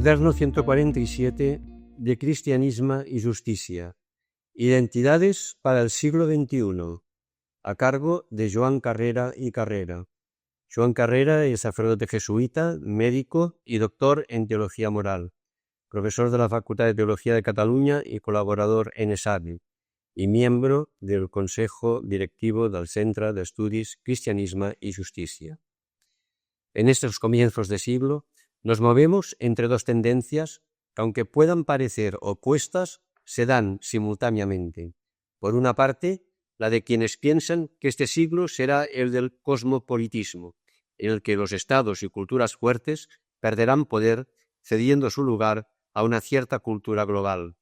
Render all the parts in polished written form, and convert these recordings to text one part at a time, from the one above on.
Cuaderno 147 de Cristianisme y Justicia. Identidades para el siglo XXI. A cargo de Joan Carrera y Carrera. Joan Carrera es sacerdote jesuita, médico y doctor en teología moral, profesor de la Facultad de Teología de Cataluña y colaborador en ESADI, y miembro del Consejo Directivo del Centre d'Estudis Cristianisme y Justicia. En estos comienzos de siglo, nos movemos entre dos tendencias que, aunque puedan parecer opuestas, se dan simultáneamente. Por una parte, la de quienes piensan que este siglo será el del cosmopolitismo, en el que los estados y culturas fuertes perderán poder, cediendo su lugar a una cierta cultura global.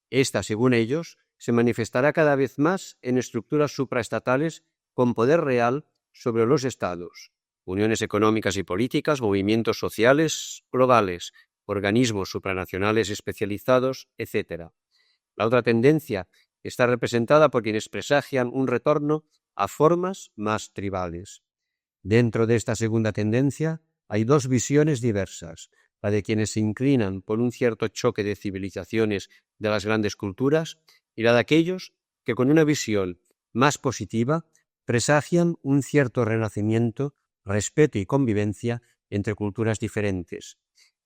Esta, según ellos, se manifestará cada vez más en estructuras supraestatales con poder real sobre los estados, uniones económicas y políticas, movimientos sociales globales, organismos supranacionales especializados, etc. La otra tendencia está representada por quienes presagian un retorno a formas más tribales. Dentro de esta segunda tendencia hay dos visiones diversas, la de quienes se inclinan por un cierto choque de civilizaciones de las grandes culturas y la de aquellos que con una visión más positiva presagian un cierto renacimiento, respeto y convivencia entre culturas diferentes.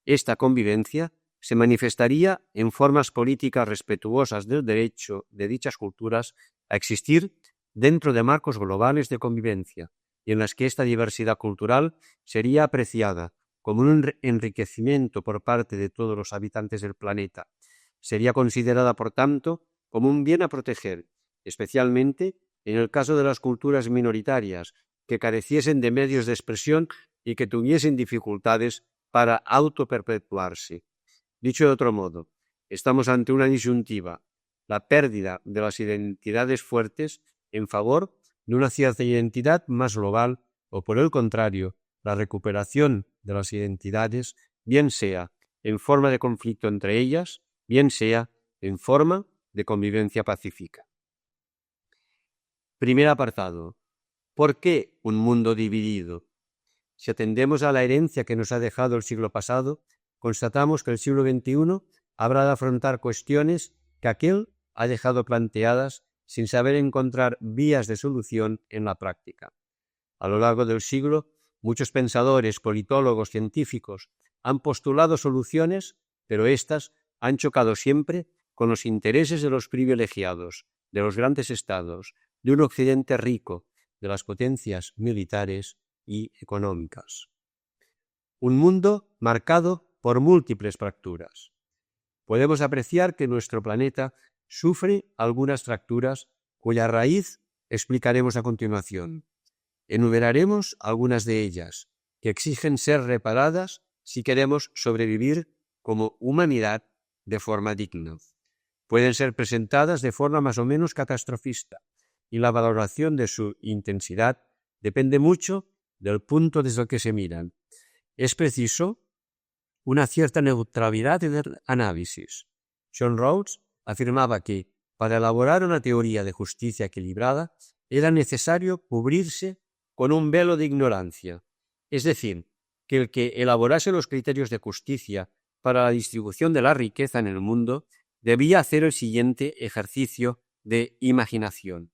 Esta convivencia se manifestaría en formas políticas respetuosas del derecho de dichas culturas a existir dentro de marcos globales de convivencia, y en las que esta diversidad cultural sería apreciada como un enriquecimiento por parte de todos los habitantes del planeta. Sería considerada, por tanto, como un bien a proteger, especialmente en el caso de las culturas minoritarias, que careciesen de medios de expresión y que tuviesen dificultades para autoperpetuarse. Dicho de otro modo, estamos ante una disyuntiva, la pérdida de las identidades fuertes en favor de una cierta identidad más global o, por el contrario, la recuperación de las identidades, bien sea en forma de conflicto entre ellas, bien sea en forma de convivencia pacífica. Primer apartado. ¿Por qué un mundo dividido? Si atendemos a la herencia que nos ha dejado el siglo pasado, constatamos que el siglo XXI habrá de afrontar cuestiones que aquel ha dejado planteadas sin saber encontrar vías de solución en la práctica. A lo largo del siglo, muchos pensadores, politólogos, científicos han postulado soluciones, pero éstas han chocado siempre con los intereses de los privilegiados, de los grandes estados, de un occidente rico, de las potencias militares y económicas. Un mundo marcado por múltiples fracturas. Podemos apreciar que nuestro planeta sufre algunas fracturas cuya raíz explicaremos a continuación. Enumeraremos algunas de ellas, que exigen ser reparadas si queremos sobrevivir como humanidad de forma digna. Pueden ser presentadas de forma más o menos catastrofista, y la valoración de su intensidad depende mucho del punto desde el que se miran. Es preciso una cierta neutralidad en el análisis. John Rawls afirmaba que, para elaborar una teoría de justicia equilibrada, era necesario cubrirse con un velo de ignorancia, es decir, que el que elaborase los criterios de justicia para la distribución de la riqueza en el mundo debía hacer el siguiente ejercicio de imaginación.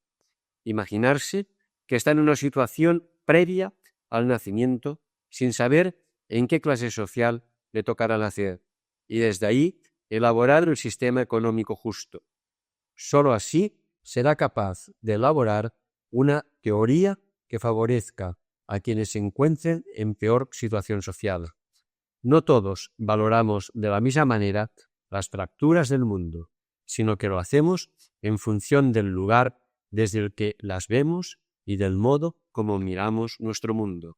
Imaginarse que está en una situación previa al nacimiento sin saber en qué clase social le tocará nacer y desde ahí elaborar el sistema económico justo. Solo así será capaz de elaborar una teoría que favorezca a quienes se encuentren en peor situación social. No todos valoramos de la misma manera las fracturas del mundo, sino que lo hacemos en función del lugar desde el que las vemos y del modo como miramos nuestro mundo.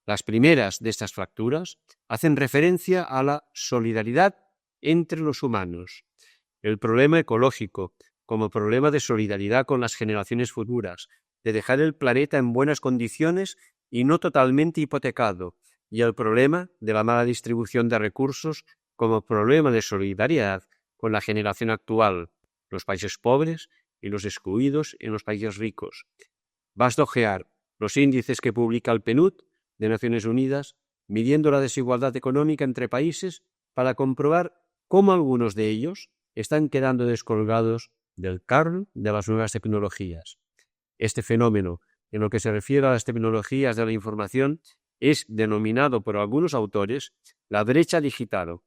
Las primeras de estas fracturas hacen referencia a la solidaridad entre los humanos. El problema ecológico, como problema de solidaridad con las generaciones futuras, de dejar el planeta en buenas condiciones y no totalmente hipotecado, y el problema de la mala distribución de recursos como problema de solidaridad con la generación actual, los países pobres y los excluidos en los países ricos. Basta ojear los índices que publica el PNUD de Naciones Unidas, midiendo la desigualdad económica entre países para comprobar cómo algunos de ellos están quedando descolgados del carro de las nuevas tecnologías. Este fenómeno, en lo que se refiere a las tecnologías de la información, es denominado por algunos autores la brecha digital.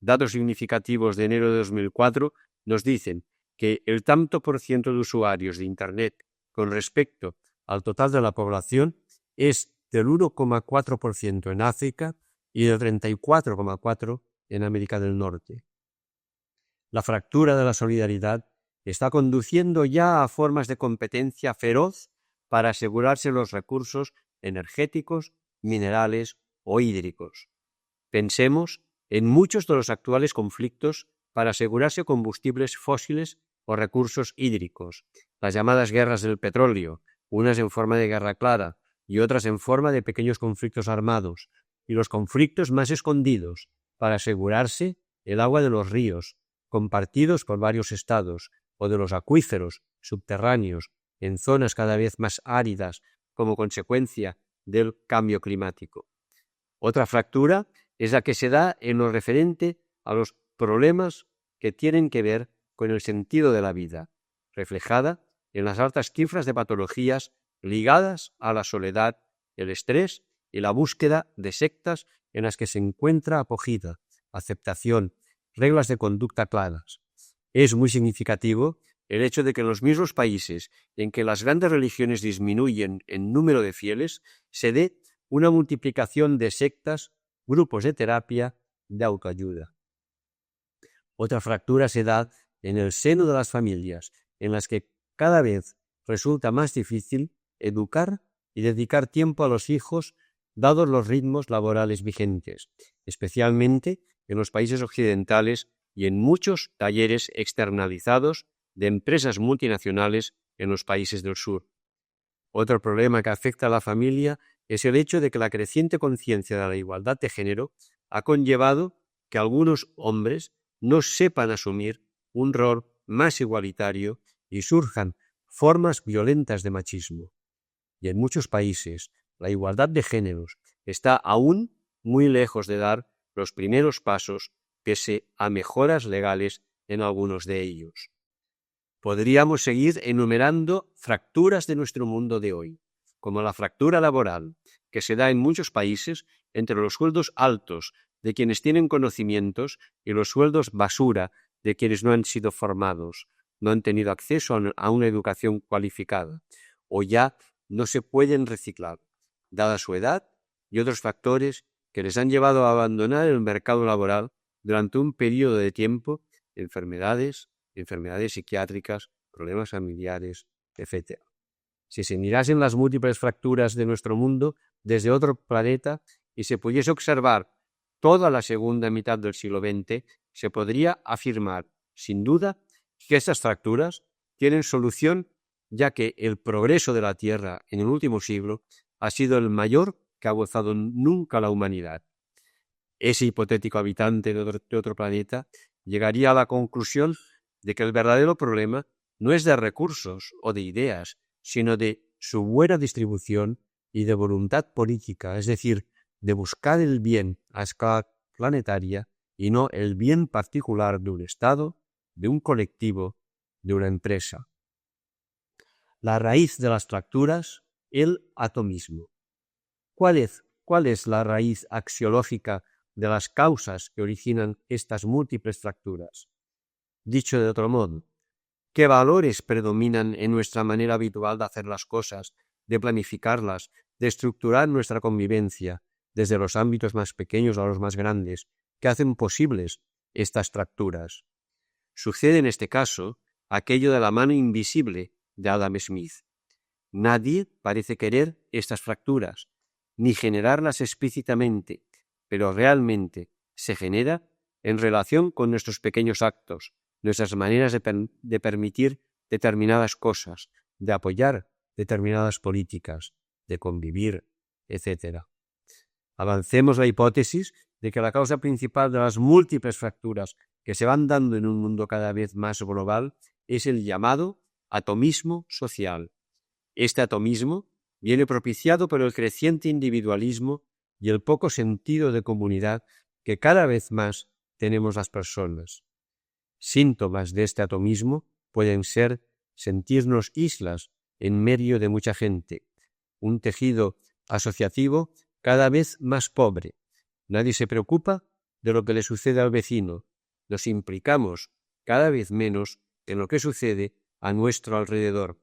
Datos significativos de enero de 2004 nos dicen que el tanto por ciento de usuarios de Internet con respecto al total de la población es del 1,4% en África y del 34,4% en América del Norte. La fractura de la solidaridad está conduciendo ya a formas de competencia feroz para asegurarse los recursos energéticos, minerales o hídricos. Pensemos en muchos de los actuales conflictos para asegurarse combustibles fósiles o recursos hídricos, las llamadas guerras del petróleo, unas en forma de guerra clara y otras en forma de pequeños conflictos armados, y los conflictos más escondidos para asegurarse el agua de los ríos, compartidos por varios estados, o de los acuíferos subterráneos en zonas cada vez más áridas como consecuencia del cambio climático. Otra fractura es la que se da en lo referente a los problemas que tienen que ver con el sentido de la vida, reflejada en las altas cifras de patologías ligadas a la soledad, el estrés y la búsqueda de sectas en las que se encuentra acogida, aceptación, reglas de conducta claras. Es muy significativo el hecho de que en los mismos países en que las grandes religiones disminuyen en número de fieles, se dé una multiplicación de sectas, grupos de terapia, de autoayuda. Otra fractura se da en el seno de las familias, en las que cada vez resulta más difícil educar y dedicar tiempo a los hijos dados los ritmos laborales vigentes, especialmente en los países occidentales y en muchos talleres externalizados de empresas multinacionales en los países del sur. Otro problema que afecta a la familia es el hecho de que la creciente conciencia de la igualdad de género ha conllevado que algunos hombres no sepan asumir un rol más igualitario y surjan formas violentas de machismo. Y en muchos países la igualdad de géneros está aún muy lejos de dar los primeros pasos pese a mejoras legales en algunos de ellos. Podríamos seguir enumerando fracturas de nuestro mundo de hoy, como la fractura laboral, que se da en muchos países entre los sueldos altos de quienes tienen conocimientos y los sueldos basura de quienes no han sido formados, no han tenido acceso a una educación cualificada, o ya no se pueden reciclar, dada su edad y otros factores que les han llevado a abandonar el mercado laboral durante un periodo de tiempo, enfermedades psiquiátricas, problemas familiares, etc. Si se mirasen las múltiples fracturas de nuestro mundo desde otro planeta y se pudiese observar toda la segunda mitad del siglo XX, se podría afirmar, sin duda, que estas fracturas tienen solución, ya que el progreso de la Tierra en el último siglo ha sido el mayor que ha gozado nunca la humanidad. Ese hipotético habitante de otro planeta llegaría a la conclusión de que el verdadero problema no es de recursos o de ideas, sino de su buena distribución y de voluntad política, es decir, de buscar el bien a escala planetaria y no el bien particular de un Estado, de un colectivo, de una empresa. La raíz de las fracturas, el atomismo. ¿Cuál es la raíz axiológica de las causas que originan estas múltiples fracturas? Dicho de otro modo, ¿qué valores predominan en nuestra manera habitual de hacer las cosas, de planificarlas, de estructurar nuestra convivencia, desde los ámbitos más pequeños a los más grandes, que hacen posibles estas fracturas? Sucede en este caso aquello de la mano invisible de Adam Smith. Nadie parece querer estas fracturas, ni generarlas explícitamente, pero realmente se genera en relación con nuestros pequeños actos, nuestras maneras de permitir determinadas cosas, de apoyar determinadas políticas, de convivir, etc. Avancemos la hipótesis de que la causa principal de las múltiples fracturas que se van dando en un mundo cada vez más global es el llamado atomismo social. Este atomismo viene propiciado por el creciente individualismo y el poco sentido de comunidad que cada vez más tenemos las personas. Síntomas de este atomismo pueden ser sentirnos islas en medio de mucha gente, un tejido asociativo cada vez más pobre. Nadie se preocupa de lo que le sucede al vecino. Nos implicamos cada vez menos en lo que sucede a nuestro alrededor.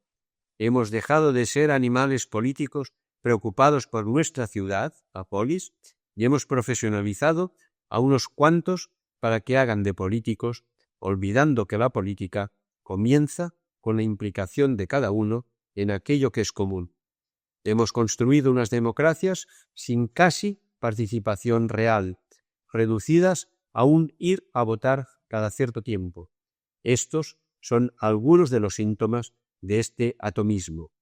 Hemos dejado de ser animales políticos preocupados por nuestra ciudad, la polis, y hemos profesionalizado a unos cuantos para que hagan de políticos, olvidando que la política comienza con la implicación de cada uno en aquello que es común. Hemos construido unas democracias sin casi participación real, reducidas a un ir a votar cada cierto tiempo. Estos son algunos de los síntomas de este atomismo.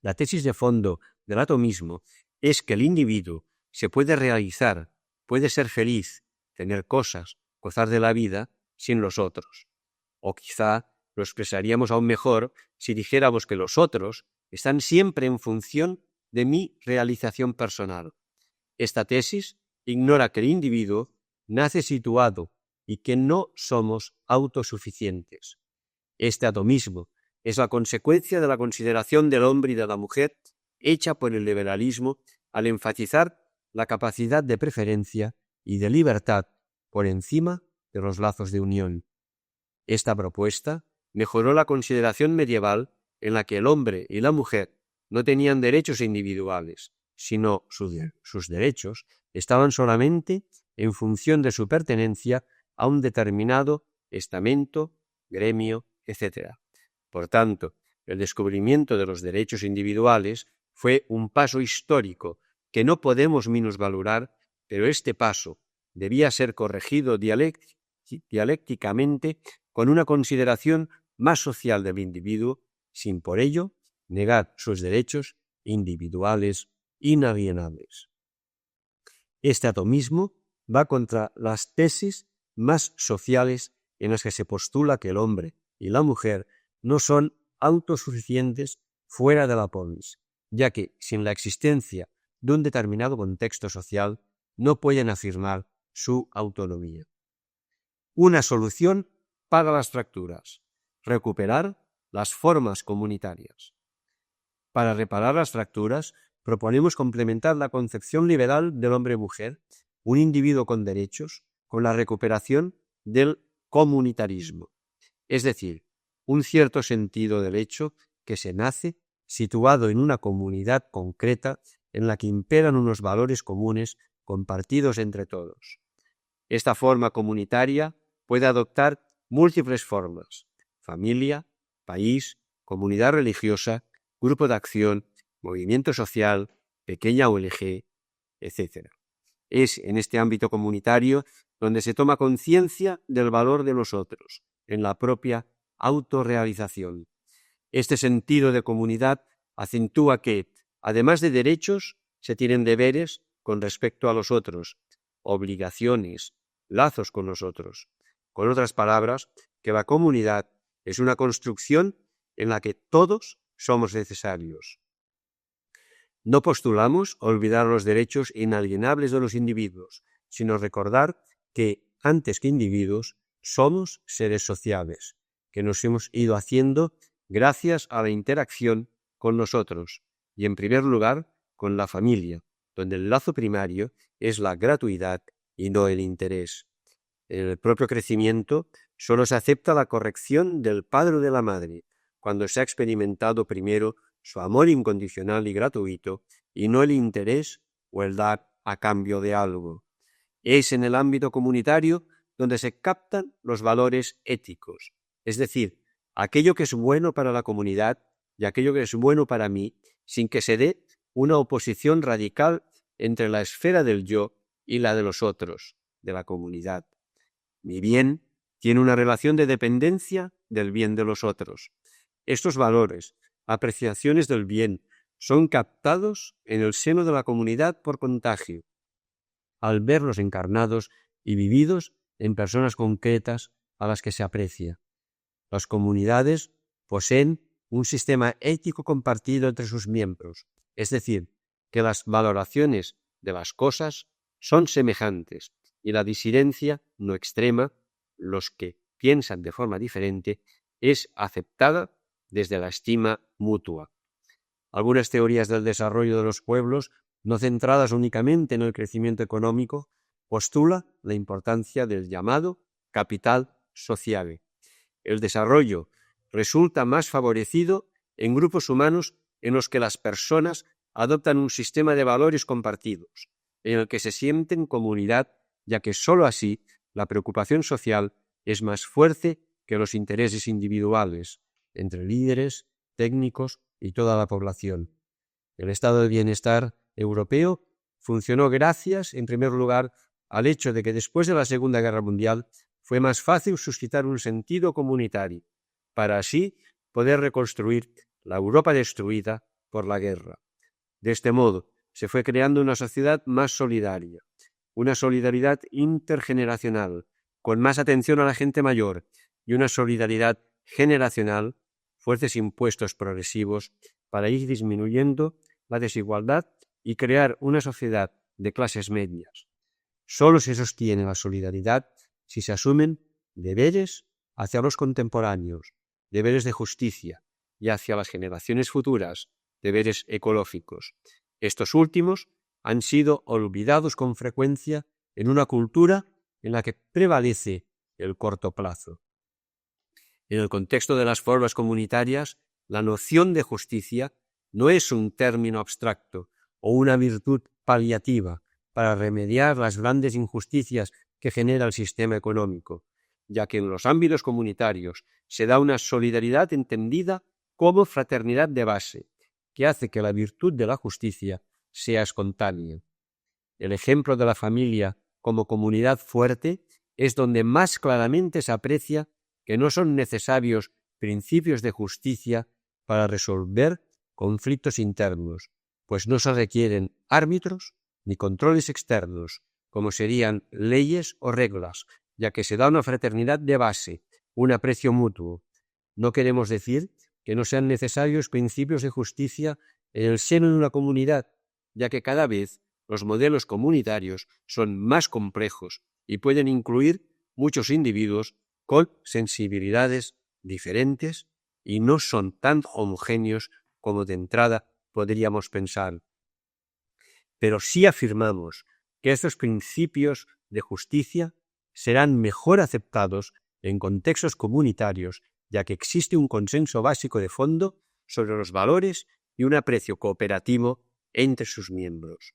La tesis de fondo del atomismo es que el individuo se puede realizar, puede ser feliz, tener cosas, gozar de la vida sin los otros. O quizá lo expresaríamos aún mejor si dijéramos que los otros están siempre en función de mi realización personal. Esta tesis ignora que el individuo nace situado y que no somos autosuficientes. Este atomismo es la consecuencia de la consideración del hombre y de la mujer hecha por el liberalismo al enfatizar la capacidad de preferencia y de libertad por encima de los lazos de unión. Esta propuesta mejoró la consideración medieval en la que el hombre y la mujer no tenían derechos individuales, sino sus derechos estaban solamente en función de su pertenencia a un determinado estamento, gremio, etc. Por tanto, el descubrimiento de los derechos individuales fue un paso histórico que no podemos minusvalorar, pero este paso debía ser corregido dialécticamente con una consideración más social del individuo, sin por ello negar sus derechos individuales inalienables. Este atomismo va contra las tesis más sociales en las que se postula que el hombre y la mujer no son autosuficientes fuera de la polis, ya que sin la existencia de un determinado contexto social no pueden afirmar su autonomía. Una solución para las fracturas: recuperar las formas comunitarias. Para reparar las fracturas, proponemos complementar la concepción liberal del hombre-mujer, un individuo con derechos, con la recuperación del comunitarismo, es decir, un cierto sentido del hecho que se nace situado en una comunidad concreta en la que imperan unos valores comunes compartidos entre todos. Esta forma comunitaria puede adoptar múltiples formas: familia, país, comunidad religiosa, grupo de acción, movimiento social, pequeña ONG, etc. Es en este ámbito comunitario donde se toma conciencia del valor de los otros, en la propia autorrealización. Este sentido de comunidad acentúa que, además de derechos, se tienen deberes con respecto a los otros, obligaciones, lazos con los otros. Con otras palabras, que la comunidad es una construcción en la que todos somos necesarios. No postulamos olvidar los derechos inalienables de los individuos, sino recordar que, antes que individuos, somos seres sociales, que nos hemos ido haciendo gracias a la interacción con nosotros, y en primer lugar con la familia, donde el lazo primario es la gratuidad y no el interés. En el propio crecimiento solo se acepta la corrección del padre o de la madre, cuando se ha experimentado primero su amor incondicional y gratuito, y no el interés o el dar a cambio de algo. Es en el ámbito comunitario donde se captan los valores éticos, es decir, aquello que es bueno para la comunidad y aquello que es bueno para mí, sin que se dé una oposición radical entre la esfera del yo y la de los otros, de la comunidad. Mi bien tiene una relación de dependencia del bien de los otros. Estos valores, apreciaciones del bien, son captados en el seno de la comunidad por contagio, al verlos encarnados y vividos en personas concretas a las que se aprecia. Las comunidades poseen un sistema ético compartido entre sus miembros, es decir, que las valoraciones de las cosas son semejantes y la disidencia no extrema, los que piensan de forma diferente, es aceptada desde la estima mutua. Algunas teorías del desarrollo de los pueblos, no centradas únicamente en el crecimiento económico, postula la importancia del llamado capital sociale. El desarrollo resulta más favorecido en grupos humanos en los que las personas adoptan un sistema de valores compartidos, en el que se sienten comunidad, ya que sólo así la preocupación social es más fuerte que los intereses individuales entre líderes, técnicos y toda la población. El estado de bienestar europeo funcionó gracias, en primer lugar, al hecho de que después de la Segunda Guerra Mundial fue más fácil suscitar un sentido comunitario, para así poder reconstruir la Europa destruida por la guerra. De este modo, se fue creando una sociedad más solidaria, una solidaridad intergeneracional, con más atención a la gente mayor, y una solidaridad generacional, fuertes impuestos progresivos para ir disminuyendo la desigualdad y crear una sociedad de clases medias. Solo se sostiene la solidaridad si se asumen deberes hacia los contemporáneos, deberes de justicia, y hacia las generaciones futuras, deberes ecológicos. Estos últimos han sido olvidados con frecuencia en una cultura en la que prevalece el corto plazo. En el contexto de las formas comunitarias, la noción de justicia no es un término abstracto o una virtud paliativa para remediar las grandes injusticias que genera el sistema económico, ya que en los ámbitos comunitarios se da una solidaridad entendida como fraternidad de base, que hace que la virtud de la justicia sea espontánea. El ejemplo de la familia como comunidad fuerte es donde más claramente se aprecia que no son necesarios principios de justicia para resolver conflictos internos, pues no se requieren árbitros ni controles externos, como serían leyes o reglas, ya que se da una fraternidad de base, un aprecio mutuo. No queremos decir que no sean necesarios principios de justicia en el seno de una comunidad, ya que cada vez los modelos comunitarios son más complejos y pueden incluir muchos individuos con sensibilidades diferentes y no son tan homogéneos como de entrada podríamos pensar. Pero sí afirmamos que estos principios de justicia serán mejor aceptados en contextos comunitarios, ya que existe un consenso básico de fondo sobre los valores y un aprecio cooperativo entre sus miembros.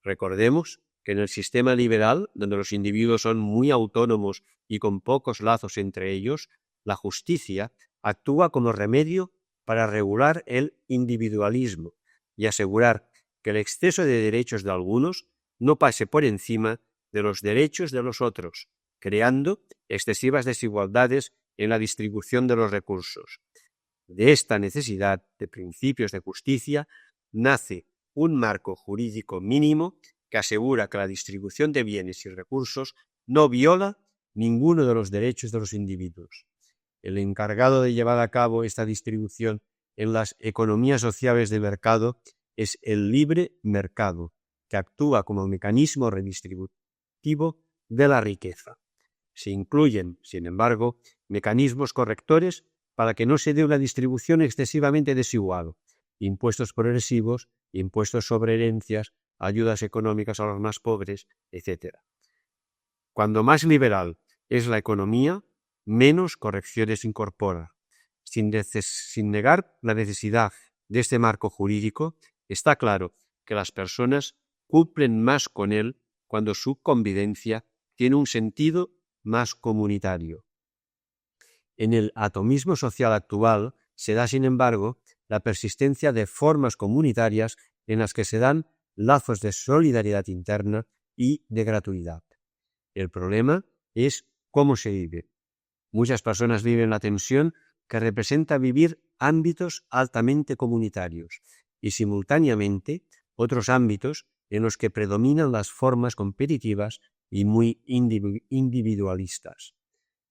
Recordemos que en el sistema liberal, donde los individuos son muy autónomos y con pocos lazos entre ellos, la justicia actúa como remedio para regular el individualismo y asegurar que el exceso de derechos de algunos no pase por encima de los derechos de los otros, creando excesivas desigualdades en la distribución de los recursos. De esta necesidad de principios de justicia nace un marco jurídico mínimo que asegura que la distribución de bienes y recursos no viola ninguno de los derechos de los individuos. El encargado de llevar a cabo esta distribución en las economías sociales de mercado es el libre mercado, que actúa como mecanismo redistributivo de la riqueza. Se incluyen, sin embargo, mecanismos correctores para que no se dé una distribución excesivamente desigual, impuestos progresivos, impuestos sobre herencias, ayudas económicas a los más pobres, etc. Cuando más liberal es la economía, menos correcciones incorpora. Sin negar la necesidad de este marco jurídico, está claro que las personas cumplen más con él cuando su convivencia tiene un sentido más comunitario. En el atomismo social actual se da, sin embargo, la persistencia de formas comunitarias en las que se dan lazos de solidaridad interna y de gratuidad. El problema es cómo se vive. Muchas personas viven la tensión que representa vivir ámbitos altamente comunitarios y simultáneamente otros ámbitos en los que predominan las formas competitivas y muy individualistas.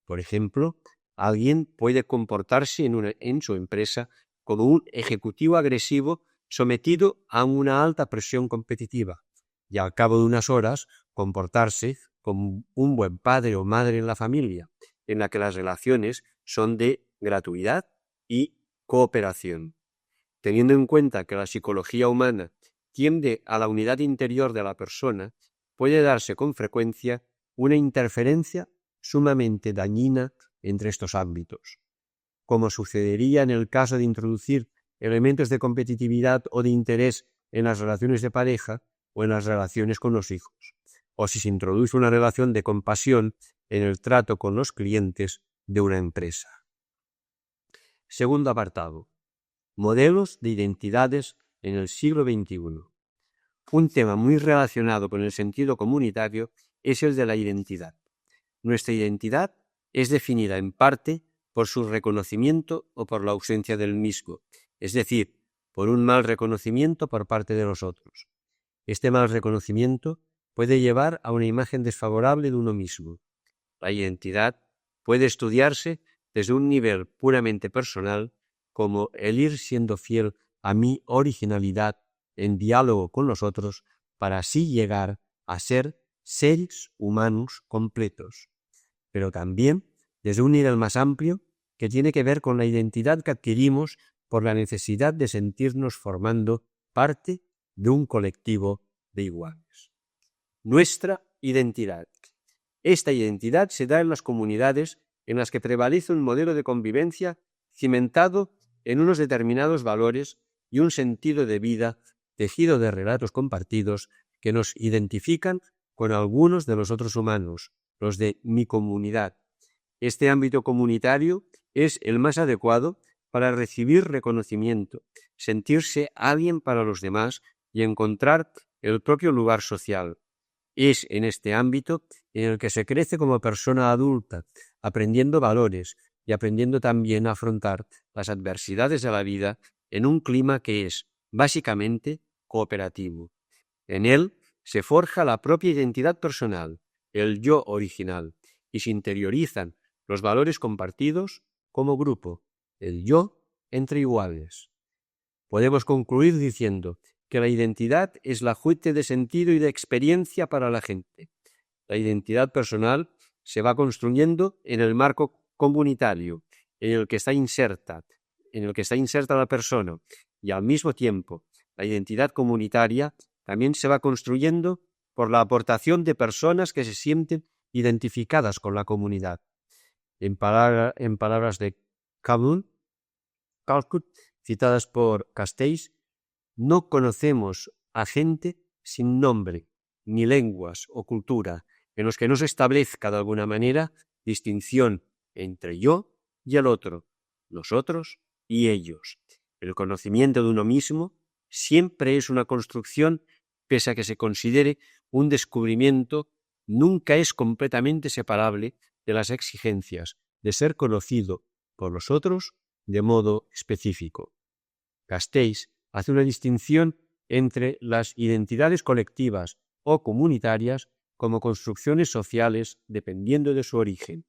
Por ejemplo, alguien puede comportarse en su empresa como un ejecutivo agresivo sometido a una alta presión competitiva y al cabo de unas horas comportarse como un buen padre o madre en la familia, en la que las relaciones son de gratuidad y cooperación. Teniendo en cuenta que la psicología humana tiende a la unidad interior de la persona, puede darse con frecuencia una interferencia sumamente dañina entre estos ámbitos, como sucedería en el caso de introducir elementos de competitividad o de interés en las relaciones de pareja o en las relaciones con los hijos, o si se introduce una relación de compasión en el trato con los clientes de una empresa. Segundo apartado. Modelos de identidades en el siglo XXI. Un tema muy relacionado con el sentido comunitario es el de la identidad. Nuestra identidad es definida en parte por su reconocimiento o por la ausencia del mismo, es decir, por un mal reconocimiento por parte de los otros. Este mal reconocimiento puede llevar a una imagen desfavorable de uno mismo. La identidad puede estudiarse desde un nivel puramente personal, como el ir siendo fiel a mi originalidad en diálogo con los otros, para así llegar a ser seres humanos completos, pero también desde un nivel más amplio que tiene que ver con la identidad que adquirimos por la necesidad de sentirnos formando parte de un colectivo de iguales. Nuestra identidad. Esta identidad se da en las comunidades en las que prevalece un modelo de convivencia cimentado en unos determinados valores y un sentido de vida tejido de relatos compartidos que nos identifican con algunos de los otros humanos, los de mi comunidad. Este ámbito comunitario es el más adecuado para recibir reconocimiento, sentirse alguien para los demás y encontrar el propio lugar social. Es en este ámbito en el que se crece como persona adulta, aprendiendo valores y aprendiendo también a afrontar las adversidades de la vida en un clima que es, básicamente, cooperativo. En él se forja la propia identidad personal, el yo original, y se interiorizan los valores compartidos como grupo, el yo entre iguales. Podemos concluir diciendo que la identidad es la fuente de sentido y de experiencia para la gente. La identidad personal se va construyendo en el marco comunitario, en el que está inserta la persona, y al mismo tiempo la identidad comunitaria también se va construyendo por la aportación de personas que se sienten identificadas con la comunidad. En palabras de Calcutt, citadas por Castells, no conocemos a gente sin nombre, ni lenguas o cultura, en los que no se establezca de alguna manera distinción entre yo y el otro, nosotros y ellos. El conocimiento de uno mismo siempre es una construcción, pese a que se considere un descubrimiento, nunca es completamente separable de las exigencias de ser conocido por los otros de modo específico. Castells hace una distinción entre las identidades colectivas o comunitarias como construcciones sociales dependiendo de su origen.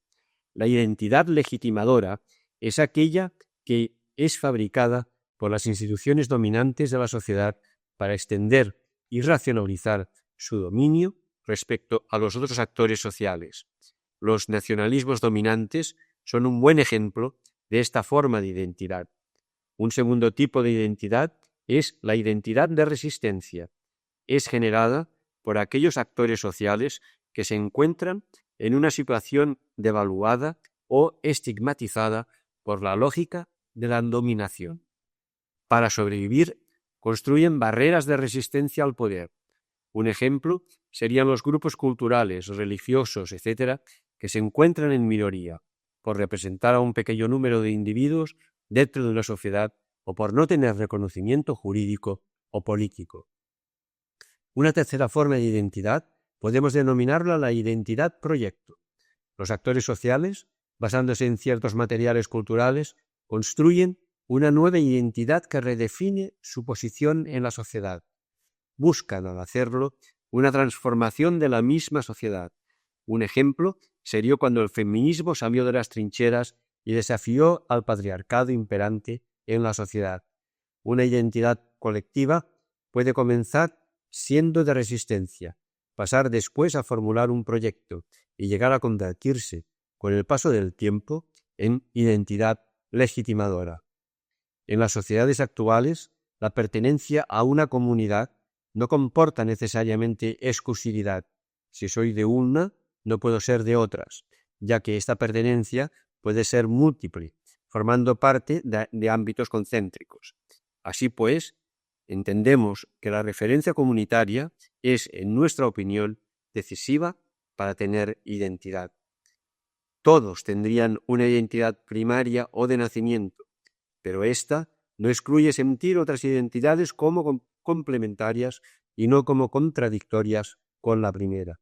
La identidad legitimadora es aquella que es fabricada por las instituciones dominantes de la sociedad para extender y racionalizar su dominio respecto a los otros actores sociales. Los nacionalismos dominantes son un buen ejemplo de esta forma de identidad. Un segundo tipo de identidad es la identidad de resistencia. Es generada por aquellos actores sociales que se encuentran en una situación devaluada o estigmatizada por la lógica de la dominación. Para sobrevivir, construyen barreras de resistencia al poder. Un ejemplo serían los grupos culturales, religiosos, etc., que se encuentran en minoría, por representar a un pequeño número de individuos dentro de una sociedad o por no tener reconocimiento jurídico o político. Una tercera forma de identidad podemos denominarla la identidad proyecto. Los actores sociales, basándose en ciertos materiales culturales, construyen una nueva identidad que redefine su posición en la sociedad. Buscan, al hacerlo, una transformación de la misma sociedad. Un ejemplo sería cuando el feminismo salió de las trincheras y desafió al patriarcado imperante en la sociedad. Una identidad colectiva puede comenzar siendo de resistencia, pasar después a formular un proyecto y llegar a convertirse, con el paso del tiempo, en identidad legitimadora. En las sociedades actuales, la pertenencia a una comunidad no comporta necesariamente exclusividad. Si soy de una, no puedo ser de otras, ya que esta pertenencia puede ser múltiple, formando parte de ámbitos concéntricos. Así pues, entendemos que la referencia comunitaria es, en nuestra opinión, decisiva para tener identidad. Todos tendrían una identidad primaria o de nacimiento, pero esta no excluye sentir otras identidades como complementarias y no como contradictorias con la primera.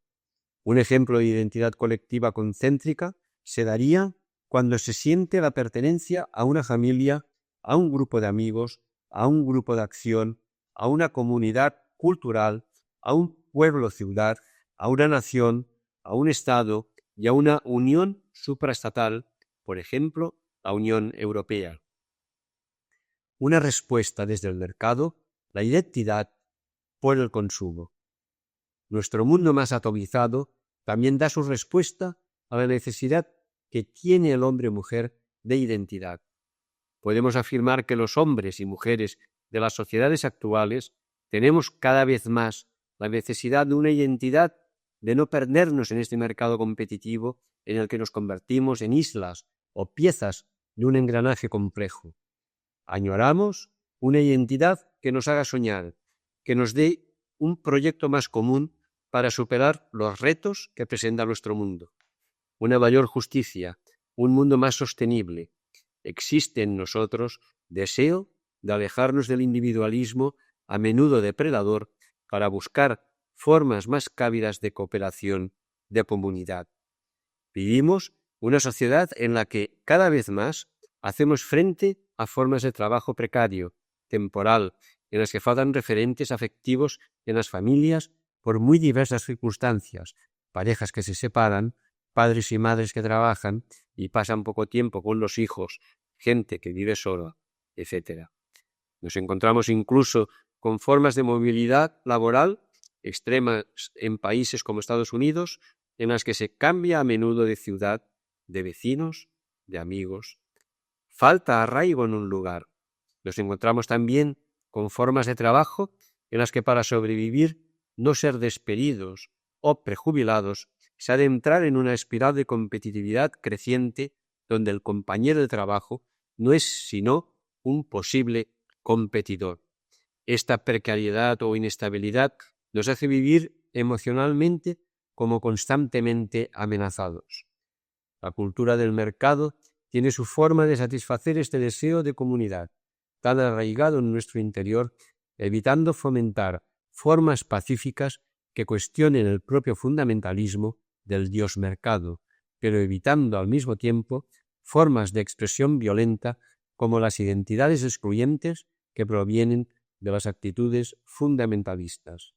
Un ejemplo de identidad colectiva concéntrica se daría cuando se siente la pertenencia a una familia, a un grupo de amigos, a un grupo de acción, a una comunidad cultural, a un pueblo-ciudad, a una nación, a un Estado y a una unión supraestatal, por ejemplo, la Unión Europea. Una respuesta desde el mercado, la identidad por el consumo. Nuestro mundo más atomizado también da su respuesta a la necesidad que tiene el hombre-mujer de identidad. Podemos afirmar que los hombres y mujeres de las sociedades actuales tenemos cada vez más la necesidad de una identidad, de no perdernos en este mercado competitivo en el que nos convertimos en islas o piezas de un engranaje complejo. Añoramos una identidad que nos haga soñar, que nos dé un proyecto más común para superar los retos que presenta nuestro mundo. Una mayor justicia, un mundo más sostenible. Existe en nosotros deseo de alejarnos del individualismo, a menudo depredador, para buscar formas más cálidas de cooperación, de comunidad. Vivimos una sociedad en la que cada vez más hacemos frente a formas de trabajo precario, temporal, en las que faltan referentes afectivos en las familias por muy diversas circunstancias, parejas que se separan, padres y madres que trabajan y pasan poco tiempo con los hijos, gente que vive sola, etc. Nos encontramos incluso con formas de movilidad laboral extremas en países como Estados Unidos, en las que se cambia a menudo de ciudad, de vecinos, de amigos. Falta arraigo en un lugar. Nos encontramos también con formas de trabajo en las que para sobrevivir, no ser despedidos o prejubilados, se ha de entrar en una espiral de competitividad creciente donde el compañero de trabajo no es sino un posible competidor. Esta precariedad o inestabilidad nos hace vivir emocionalmente como constantemente amenazados. La cultura del mercado tiene su forma de satisfacer este deseo de comunidad, tan arraigado en nuestro interior, evitando fomentar formas pacíficas que cuestionen el propio fundamentalismo del Dios mercado, pero evitando al mismo tiempo formas de expresión violenta como las identidades excluyentes que provienen de las actitudes fundamentalistas.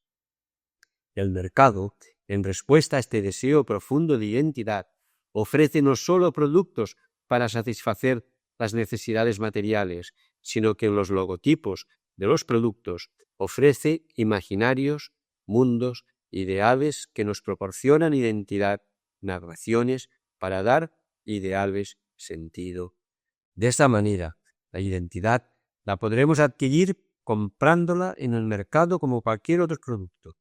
El mercado, en respuesta a este deseo profundo de identidad, ofrece no solo productos para satisfacer las necesidades materiales, sino que en los logotipos de los productos ofrece imaginarios, mundos, ideales que nos proporcionan identidad, narraciones para dar ideales sentido. De esta manera, la identidad la podremos adquirir comprándola en el mercado como cualquier otro producto.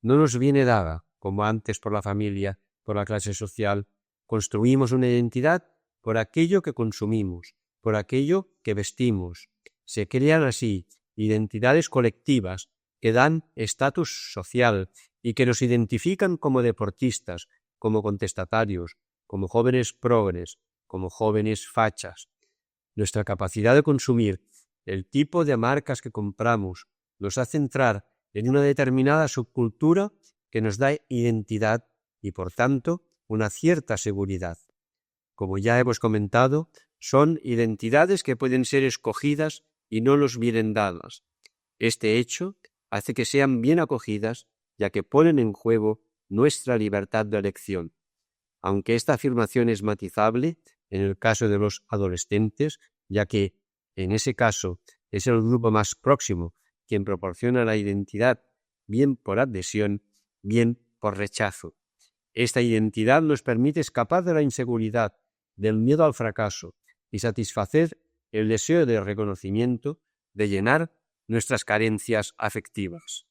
No nos viene dada, como antes por la familia, por la clase social. Construimos una identidad por aquello que consumimos, por aquello que vestimos. Se crean así identidades colectivas que dan estatus social y que nos identifican como deportistas, como contestatarios, como jóvenes progres, como jóvenes fachas. Nuestra capacidad de consumir, el tipo de marcas que compramos, nos hace entrar en una determinada subcultura que nos da identidad y, por tanto, una cierta seguridad. Como ya hemos comentado, son identidades que pueden ser escogidas y no nos vienen dadas. Este hecho hace que sean bien acogidas, ya que ponen en juego nuestra libertad de elección. Aunque esta afirmación es matizable en el caso de los adolescentes, ya que en ese caso es el grupo más próximo quien proporciona la identidad, bien por adhesión, bien por rechazo. Esta identidad nos permite escapar de la inseguridad, del miedo al fracaso y satisfacer el deseo de reconocimiento, de llenar nuestras carencias afectivas.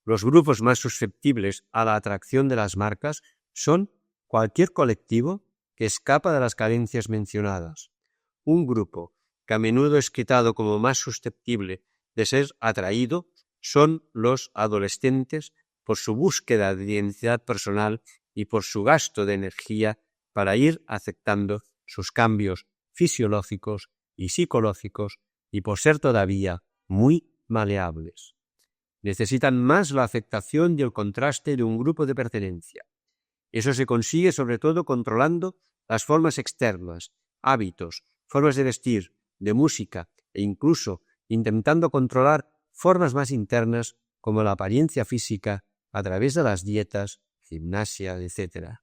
Los grupos más susceptibles a la atracción de las marcas son cualquier colectivo que escapa de las carencias mencionadas. Un grupo que a menudo es citado como más susceptible de ser atraído son los adolescentes por su búsqueda de identidad personal y por su gasto de energía para ir aceptando sus cambios fisiológicos y psicológicos y por ser todavía muy maleables. Necesitan más la aceptación y el contraste de un grupo de pertenencia. Eso se consigue sobre todo controlando las formas externas, hábitos, formas de vestir, de música e incluso intentando controlar formas más internas como la apariencia física a través de las dietas, gimnasia, etc.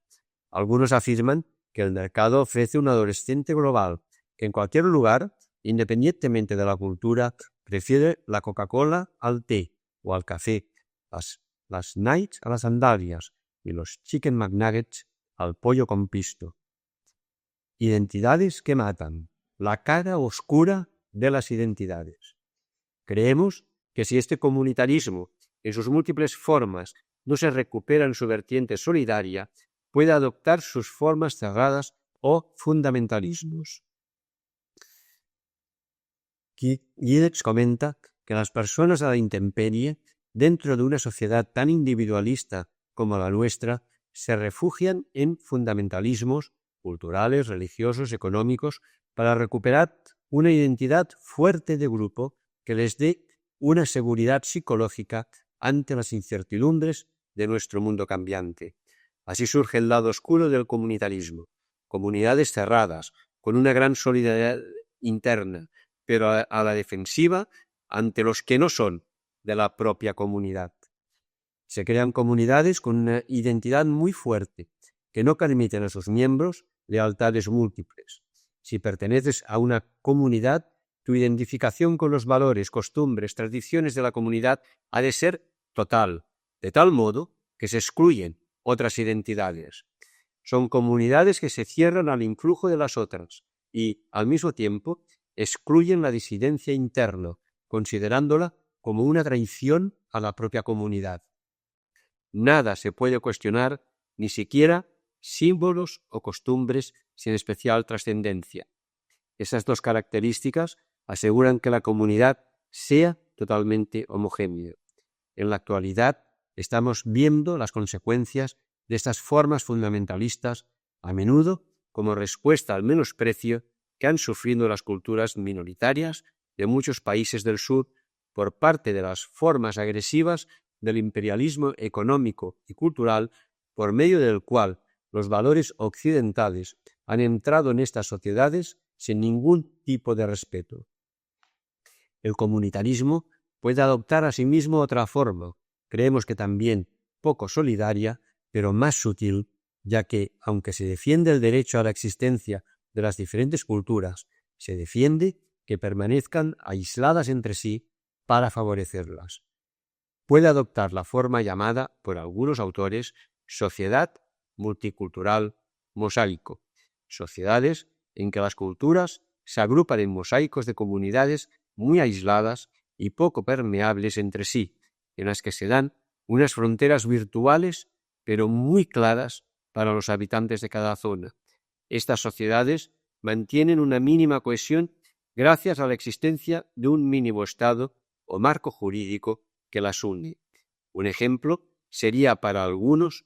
Algunos afirman que el mercado ofrece un adolescente global que en cualquier lugar, independientemente de la cultura, prefiere la Coca-Cola al té o al café, las Nikes a las sandalias y los Chicken McNuggets al pollo con pisto. Identidades que matan, la cara oscura de las identidades. Creemos que si este comunitarismo, en sus múltiples formas, no se recupera en su vertiente solidaria, puede adoptar sus formas cerradas o fundamentalismos. Gidex comenta que las personas a la intemperie, dentro de una sociedad tan individualista como la nuestra, se refugian en fundamentalismos culturales, religiosos, económicos, para recuperar una identidad fuerte de grupo que les dé una seguridad psicológica ante las incertidumbres de nuestro mundo cambiante. Así surge el lado oscuro del comunitarismo, comunidades cerradas, con una gran solidaridad interna, pero a la defensiva ante los que no son de la propia comunidad. Se crean comunidades con una identidad muy fuerte, que no permiten a sus miembros lealtades múltiples. Si perteneces a una comunidad, tu identificación con los valores, costumbres, tradiciones de la comunidad ha de ser total, de tal modo que se excluyen otras identidades. Son comunidades que se cierran al influjo de las otras y, al mismo tiempo, excluyen la disidencia interna, considerándola como una traición a la propia comunidad. Nada se puede cuestionar, ni siquiera símbolos o costumbres sin especial trascendencia. Esas dos características aseguran que la comunidad sea totalmente homogénea. En la actualidad estamos viendo las consecuencias de estas formas fundamentalistas, a menudo como respuesta al menosprecio que han sufrido las culturas minoritarias de muchos países del sur por parte de las formas agresivas del imperialismo económico y cultural por medio del cual los valores occidentales han entrado en estas sociedades sin ningún tipo de respeto. El comunitarismo puede adoptar asimismo otra forma, creemos que también poco solidaria, pero más sutil, ya que, aunque se defiende el derecho a la existencia de las diferentes culturas, se defiende que permanezcan aisladas entre sí para favorecerlas. Puede adoptar la forma llamada, por algunos autores, sociedad multicultural mosaico, sociedades en que las culturas se agrupan en mosaicos de comunidades muy aisladas y poco permeables entre sí, en las que se dan unas fronteras virtuales pero muy claras para los habitantes de cada zona. Estas sociedades mantienen una mínima cohesión gracias a la existencia de un mínimo estado o marco jurídico que las une. Un ejemplo sería para algunas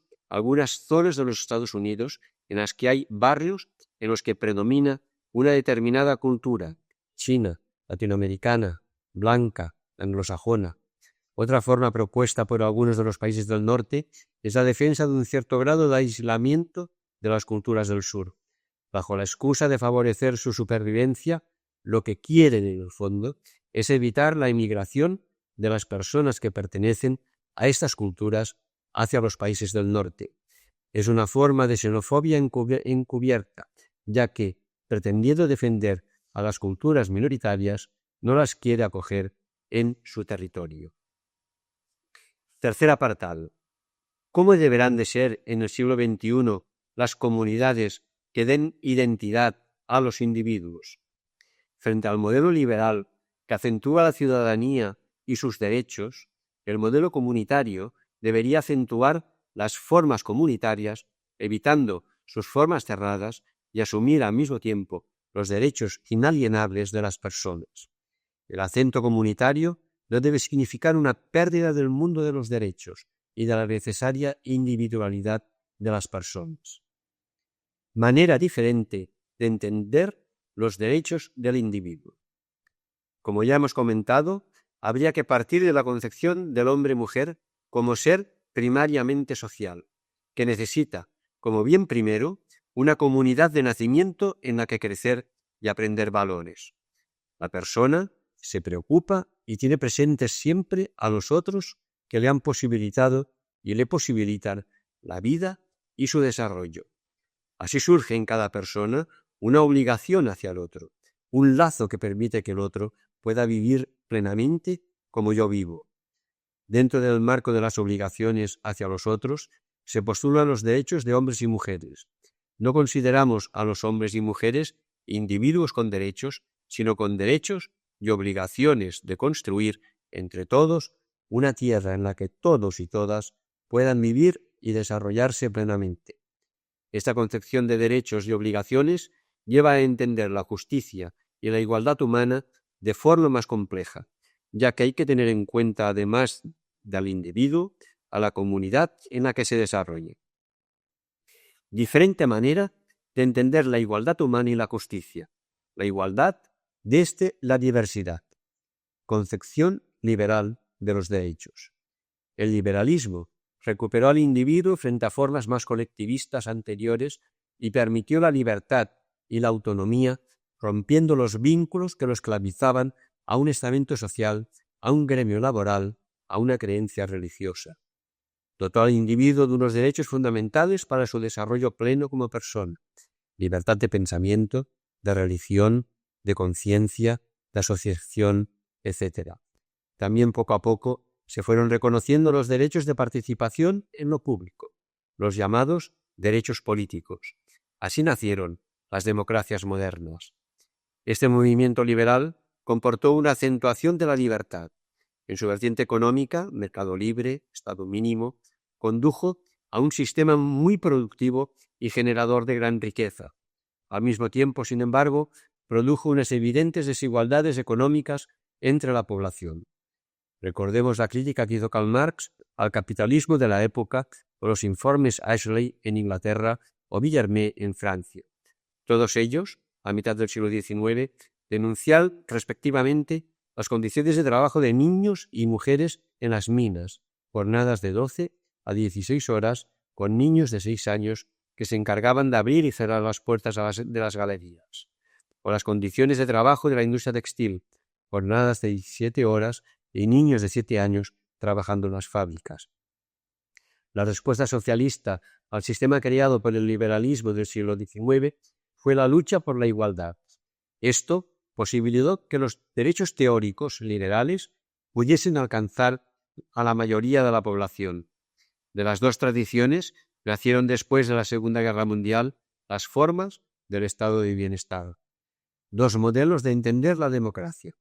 zonas de los Estados Unidos en las que hay barrios en los que predomina una determinada cultura, china, latinoamericana, blanca, anglosajona. Otra forma propuesta por algunos de los países del norte es la defensa de un cierto grado de aislamiento de las culturas del sur. Bajo la excusa de favorecer su supervivencia, lo que quieren en el fondo es evitar la inmigración de las personas que pertenecen a estas culturas hacia los países del norte. Es una forma de xenofobia encubierta, ya que, pretendiendo defender a las culturas minoritarias, no las quiere acoger en su territorio. Tercer apartado. ¿Cómo deberán de ser en el siglo XXI las comunidades que den identidad a los individuos? Frente al modelo liberal que acentúa la ciudadanía y sus derechos, el modelo comunitario debería acentuar las formas comunitarias, evitando sus formas cerradas y asumir al mismo tiempo los derechos inalienables de las personas. El acento comunitario no debe significar una pérdida del mundo de los derechos y de la necesaria individualidad de las personas. Manera diferente de entender los derechos del individuo. Como ya hemos comentado, habría que partir de la concepción del hombre-mujer como ser primariamente social, que necesita, como bien primero, una comunidad de nacimiento en la que crecer y aprender valores. La persona se preocupa y tiene presentes siempre a los otros que le han posibilitado y le posibilitan la vida y su desarrollo. Así surge en cada persona una obligación hacia el otro, un lazo que permite que el otro pueda vivir plenamente como yo vivo. Dentro del marco de las obligaciones hacia los otros, se postulan los derechos de hombres y mujeres. No consideramos a los hombres y mujeres individuos con derechos, sino con derechos y obligaciones de construir entre todos una tierra en la que todos y todas puedan vivir y desarrollarse plenamente. Esta concepción de derechos y obligaciones lleva a entender la justicia y la igualdad humana de forma más compleja, ya que hay que tener en cuenta, además del individuo, a la comunidad en la que se desarrolle. Diferente manera de entender la igualdad humana y la justicia. La igualdad desde la diversidad. Concepción liberal de los derechos. El liberalismo recuperó al individuo frente a formas más colectivistas anteriores y permitió la libertad y la autonomía, rompiendo los vínculos que lo esclavizaban a un estamento social, a un gremio laboral, a una creencia religiosa. Dotó al individuo de unos derechos fundamentales para su desarrollo pleno como persona: libertad de pensamiento, de religión, de conciencia, de asociación, etc. También poco a poco se fueron reconociendo los derechos de participación en lo público, los llamados derechos políticos. Así nacieron las democracias modernas. Este movimiento liberal comportó una acentuación de la libertad. En su vertiente económica, mercado libre, Estado mínimo, condujo a un sistema muy productivo y generador de gran riqueza. Al mismo tiempo, sin embargo, produjo unas evidentes desigualdades económicas entre la población. Recordemos la crítica que hizo Karl Marx al capitalismo de la época o los informes Ashley en Inglaterra o Villermé en Francia. Todos ellos, a mitad del siglo XIX, denunciaron respectivamente las condiciones de trabajo de niños y mujeres en las minas, jornadas de 12 a 16 horas con niños de 6 años que se encargaban de abrir y cerrar las puertas de las galerías, o las condiciones de trabajo de la industria textil, jornadas de 17 horas y niños de 7 años trabajando en las fábricas. La respuesta socialista al sistema creado por el liberalismo del siglo XIX fue la lucha por la igualdad. Esto posibilitó que los derechos teóricos liberales pudiesen alcanzar a la mayoría de la población. De las dos tradiciones nacieron después de la Segunda Guerra Mundial las formas del estado de bienestar. Dos modelos de entender la democracia.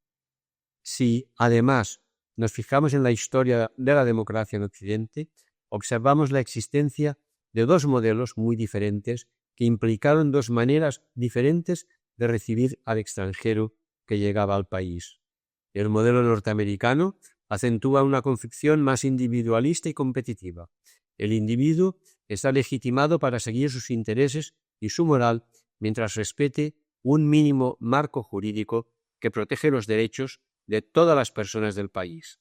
Si, además, nos fijamos en la historia de la democracia en Occidente, observamos la existencia de dos modelos muy diferentes que implicaron dos maneras diferentes de recibir al extranjero que llegaba al país. El modelo norteamericano acentúa una concepción más individualista y competitiva. El individuo está legitimado para seguir sus intereses y su moral mientras respete un mínimo marco jurídico que protege los derechos de todas las personas del país.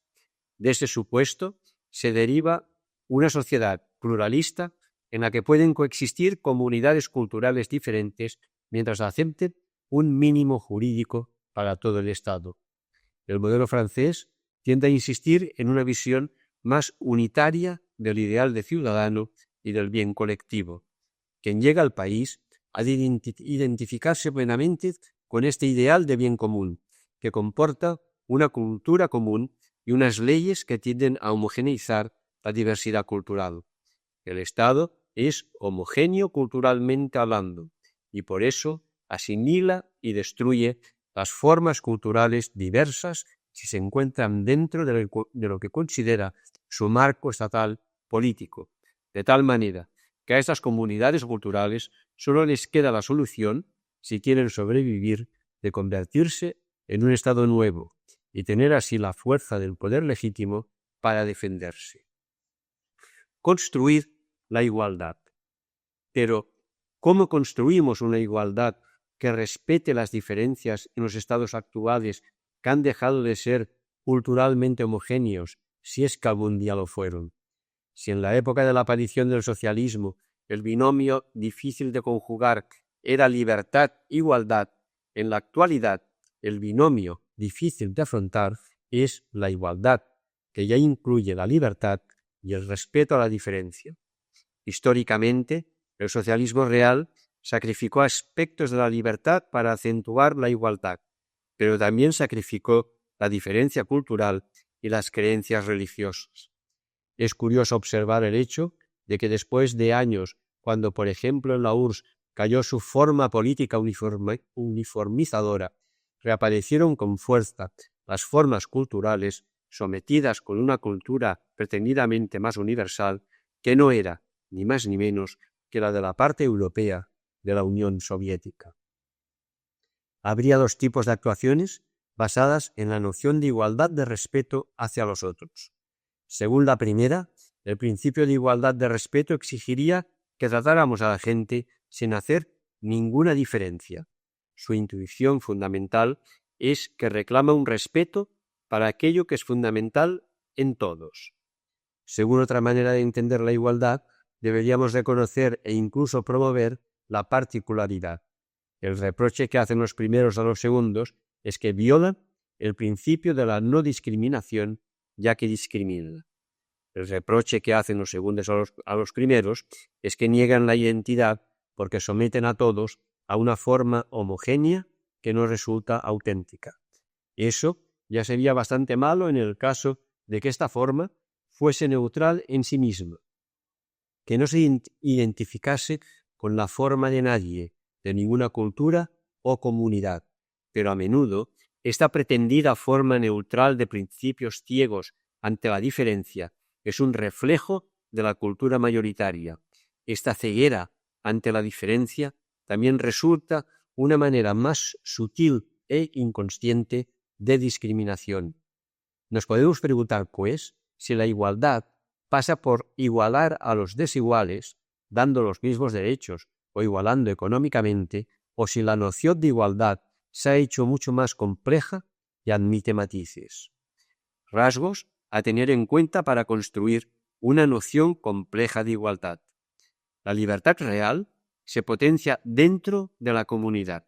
De ese supuesto se deriva una sociedad pluralista en la que pueden coexistir comunidades culturales diferentes mientras acepten un mínimo jurídico para todo el Estado. El modelo francés tiende a insistir en una visión más unitaria del ideal de ciudadano y del bien colectivo. Quien llega al país ha de identificarse plenamente con este ideal de bien común, que comporta una cultura común y unas leyes que tienden a homogeneizar la diversidad cultural. El Estado es homogéneo culturalmente hablando y por eso asimila y destruye las formas culturales diversas si se encuentran dentro de lo que considera su marco estatal político, de tal manera que a estas comunidades culturales solo les queda la solución, si quieren sobrevivir, de convertirse en un Estado nuevo y tener así la fuerza del poder legítimo para defenderse. Construir la igualdad. Pero, ¿cómo construimos una igualdad que respete las diferencias en los estados actuales que han dejado de ser culturalmente homogéneos, si es que algún día lo fueron? Si en la época de la aparición del socialismo el binomio difícil de conjugar era libertad-igualdad, en la actualidad el binomio difícil de afrontar es la igualdad, que ya incluye la libertad y el respeto a la diferencia. Históricamente, el socialismo real sacrificó aspectos de la libertad para acentuar la igualdad, pero también sacrificó la diferencia cultural y las creencias religiosas. Es curioso observar el hecho de que después de años, cuando por ejemplo en la URSS cayó su forma política uniformizadora, reaparecieron con fuerza las formas culturales sometidas con una cultura pretendidamente más universal, que no era ni más ni menos que la de la parte europea de la Unión Soviética. Habría dos tipos de actuaciones basadas en la noción de igualdad de respeto hacia los otros. Según la primera, el principio de igualdad de respeto exigiría que tratáramos a la gente sin hacer ninguna diferencia. Su intuición fundamental es que reclama un respeto para aquello que es fundamental en todos. Según otra manera de entender la igualdad, deberíamos reconocer e incluso promover la particularidad. El reproche que hacen los primeros a los segundos es que violan el principio de la no discriminación, ya que discriminan. El reproche que hacen los segundos a los primeros es que niegan la identidad porque someten a todos a una forma homogénea que no resulta auténtica. Eso ya sería bastante malo en el caso de que esta forma fuese neutral en sí misma, que no se identificase con la forma de nadie, de ninguna cultura o comunidad, pero a menudo esta pretendida forma neutral de principios ciegos ante la diferencia es un reflejo de la cultura mayoritaria. Esta ceguera ante la diferencia también resulta una manera más sutil e inconsciente de discriminación. Nos podemos preguntar, pues, si la igualdad pasa por igualar a los desiguales, dando los mismos derechos o igualando económicamente, o si la noción de igualdad se ha hecho mucho más compleja y admite matices. Rasgos a tener en cuenta para construir una noción compleja de igualdad. La libertad real se potencia dentro de la comunidad.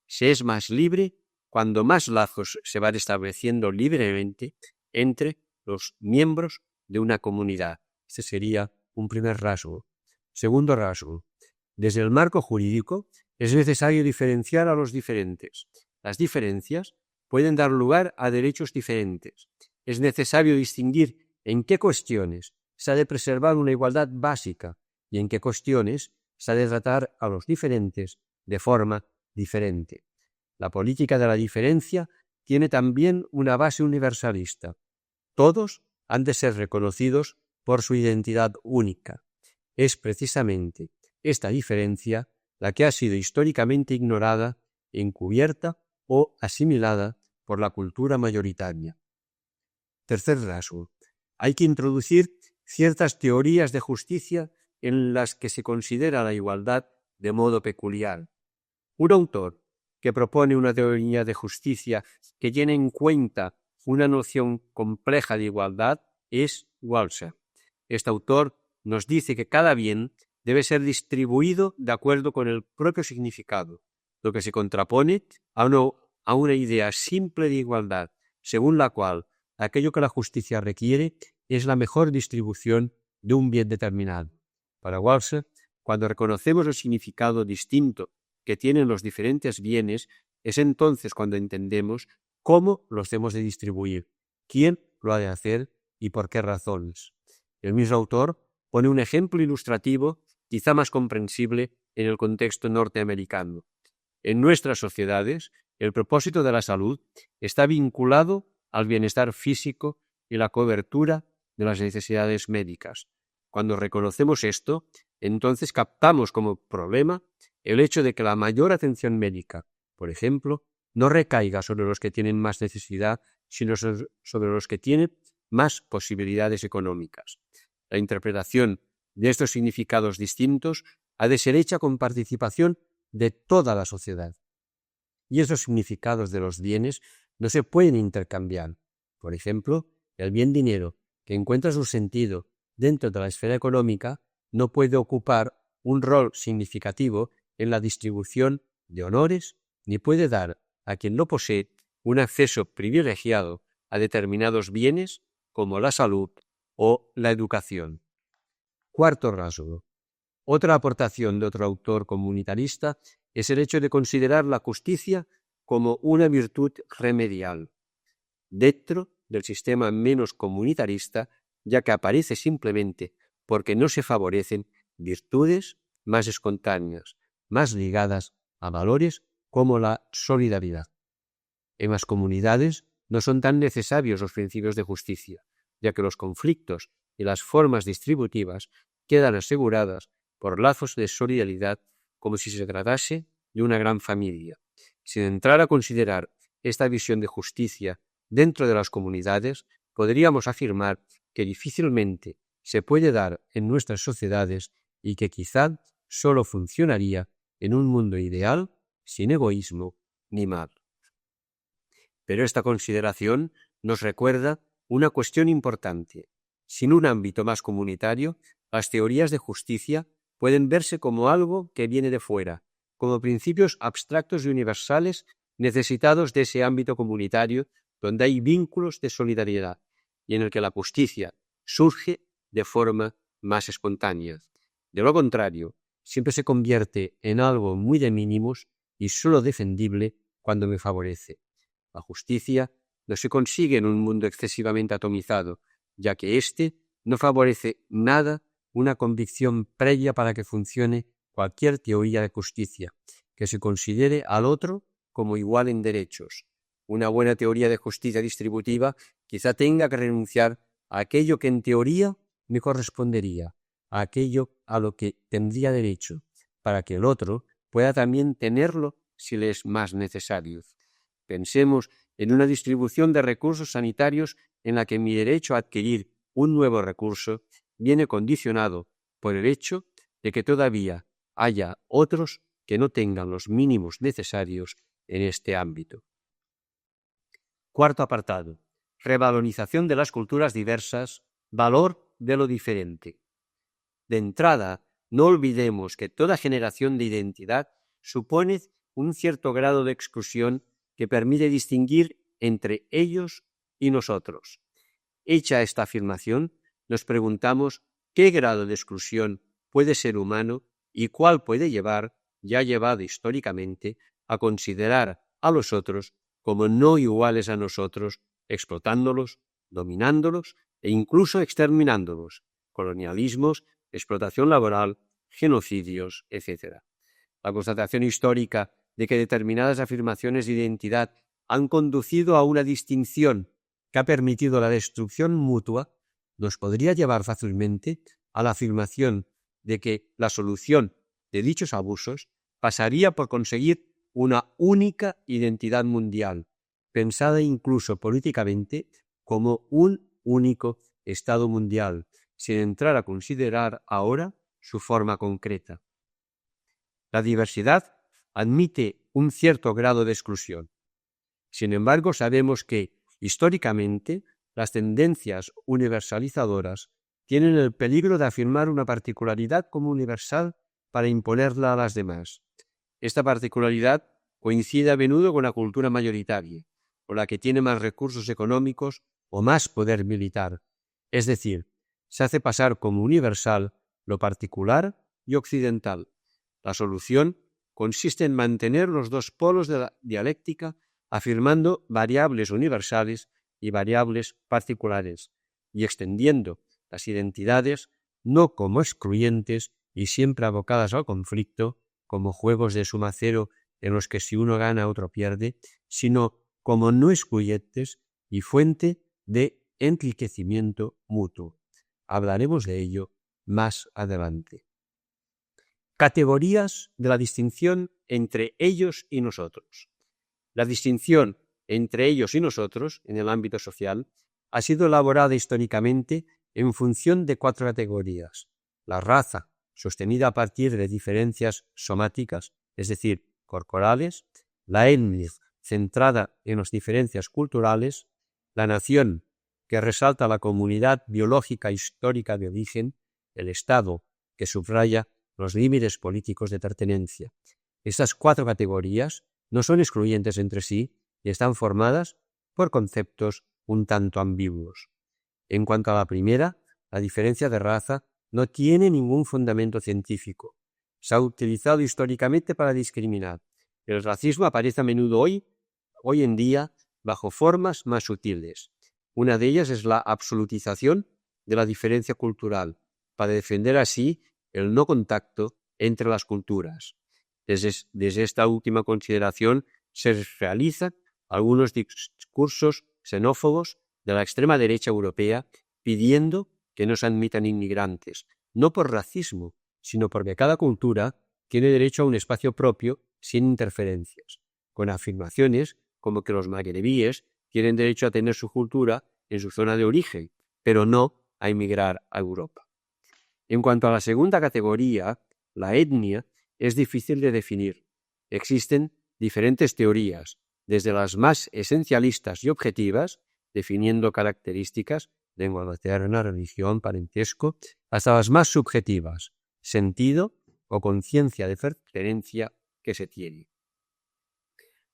Se es más libre cuando más lazos se van estableciendo libremente entre los miembros de una comunidad. Este sería un primer rasgo. Segundo rasgo. Desde el marco jurídico es necesario diferenciar a los diferentes. Las diferencias pueden dar lugar a derechos diferentes. Es necesario distinguir en qué cuestiones se ha de preservar una igualdad básica y en qué cuestiones se ha de tratar a los diferentes de forma diferente. La política de la diferencia tiene también una base universalista. Todos han de ser reconocidos por su identidad única. Es precisamente esta diferencia la que ha sido históricamente ignorada, encubierta o asimilada por la cultura mayoritaria. Tercer rasgo. Hay que introducir ciertas teorías de justicia en las que se considera la igualdad de modo peculiar. Un autor que propone una teoría de justicia que tiene en cuenta una noción compleja de igualdad es Walser. Este autor nos dice que cada bien debe ser distribuido de acuerdo con el propio significado, lo que se contrapone a una idea simple de igualdad, según la cual aquello que la justicia requiere es la mejor distribución de un bien determinado. Para Walser, cuando reconocemos el significado distinto que tienen los diferentes bienes, es entonces cuando entendemos cómo los hemos de distribuir, quién lo ha de hacer y por qué razones. El mismo autor pone un ejemplo ilustrativo quizá más comprensible en el contexto norteamericano. En nuestras sociedades, el propósito de la salud está vinculado al bienestar físico y la cobertura de las necesidades médicas. Cuando reconocemos esto, entonces captamos como problema el hecho de que la mayor atención médica, por ejemplo, no recaiga sobre los que tienen más necesidad, sino sobre los que tienen más posibilidades económicas. La interpretación de estos significados distintos ha de ser hecha con participación de toda la sociedad. Y esos significados de los bienes no se pueden intercambiar. Por ejemplo, el bien dinero, que encuentra su sentido dentro de la esfera económica, no puede ocupar un rol significativo en la distribución de honores, ni puede dar a quien lo posee un acceso privilegiado a determinados bienes como la salud o la educación. Cuarto rasgo. Otra aportación de otro autor comunitarista es el hecho de considerar la justicia como una virtud remedial dentro del sistema menos comunitarista, ya que aparece simplemente porque no se favorecen virtudes más espontáneas, más ligadas a valores como la solidaridad. En las comunidades no son tan necesarios los principios de justicia, ya que los conflictos y las formas distributivas quedan aseguradas por lazos de solidaridad como si se tratase de una gran familia. Sin entrar a considerar esta visión de justicia dentro de las comunidades, podríamos afirmar que difícilmente se puede dar en nuestras sociedades y que quizá solo funcionaría en un mundo ideal sin egoísmo ni mal. Pero esta consideración nos recuerda una cuestión importante. Sin un ámbito más comunitario, las teorías de justicia pueden verse como algo que viene de fuera, como principios abstractos y universales necesitados de ese ámbito comunitario donde hay vínculos de solidaridad y en el que la justicia surge de forma más espontánea. De lo contrario, siempre se convierte en algo muy de mínimos y solo defendible cuando me favorece. La justicia no se consigue en un mundo excesivamente atomizado, ya que éste no favorece nada una convicción previa para que funcione cualquier teoría de justicia, que se considere al otro como igual en derechos. Una buena teoría de justicia distributiva quizá tenga que renunciar a aquello que en teoría me correspondería, a aquello a lo que tendría derecho, para que el otro pueda también tenerlo si le es más necesario. Pensemos en una distribución de recursos sanitarios en la que mi derecho a adquirir un nuevo recurso viene condicionado por el hecho de que todavía haya otros que no tengan los mínimos necesarios en este ámbito. Cuarto apartado. Revalorización de las culturas diversas, valor de lo diferente. De entrada, no olvidemos que toda generación de identidad supone un cierto grado de exclusión que permite distinguir entre ellos y nosotros. Hecha esta afirmación, nos preguntamos qué grado de exclusión puede ser humano y cuál puede llevar, ya llevado históricamente, a considerar a los otros como no iguales a nosotros, explotándolos, dominándolos e incluso exterminándolos, colonialismos, explotación laboral, genocidios, etc. La constatación histórica de que determinadas afirmaciones de identidad han conducido a una distinción que ha permitido la destrucción mutua, nos podría llevar fácilmente a la afirmación de que la solución de dichos abusos pasaría por conseguir una única identidad mundial, pensada incluso políticamente como un único Estado mundial, sin entrar a considerar ahora su forma concreta. La diversidad admite un cierto grado de exclusión. Sin embargo, sabemos que, históricamente, las tendencias universalizadoras tienen el peligro de afirmar una particularidad como universal para imponerla a las demás. Esta particularidad coincide a menudo con la cultura mayoritaria, con la que tiene más recursos económicos o más poder militar. Es decir, se hace pasar como universal lo particular y occidental. La solución consiste en mantener los dos polos de la dialéctica, afirmando variables universales y variables particulares, y extendiendo las identidades no como excluyentes y siempre abocadas al conflicto, como juegos de suma cero en los que si uno gana otro pierde, sino como no excluyentes y fuente de enriquecimiento mutuo. Hablaremos de ello más adelante. Categorías de la distinción entre ellos y nosotros. La distinción entre ellos y nosotros en el ámbito social ha sido elaborada históricamente en función de 4 categorías. La raza, sostenida a partir de diferencias somáticas, es decir, corporales; la etnia, centrada en las diferencias culturales; la nación, que resalta la comunidad biológica histórica de origen; el Estado, que subraya los límites políticos de pertenencia. Estas 4 categorías no son excluyentes entre sí y están formadas por conceptos un tanto ambiguos. En cuanto a la primera, la diferencia de raza no tiene ningún fundamento científico. Se ha utilizado históricamente para discriminar. El racismo aparece a menudo hoy en día bajo formas más sutiles. Una de ellas es la absolutización de la diferencia cultural, para defender así el no contacto entre las culturas. Desde esta última consideración se realizan algunos discursos xenófobos de la extrema derecha europea pidiendo que no se admitan inmigrantes, no por racismo, sino porque cada cultura tiene derecho a un espacio propio sin interferencias, con afirmaciones como que los magrebíes tienen derecho a tener su cultura en su zona de origen, pero no a emigrar a Europa. En cuanto a la segunda categoría, la etnia, es difícil de definir. Existen diferentes teorías, desde las más esencialistas y objetivas, definiendo características, lengua materna, religión, parentesco, hasta las más subjetivas, sentido o conciencia de pertenencia que se tiene.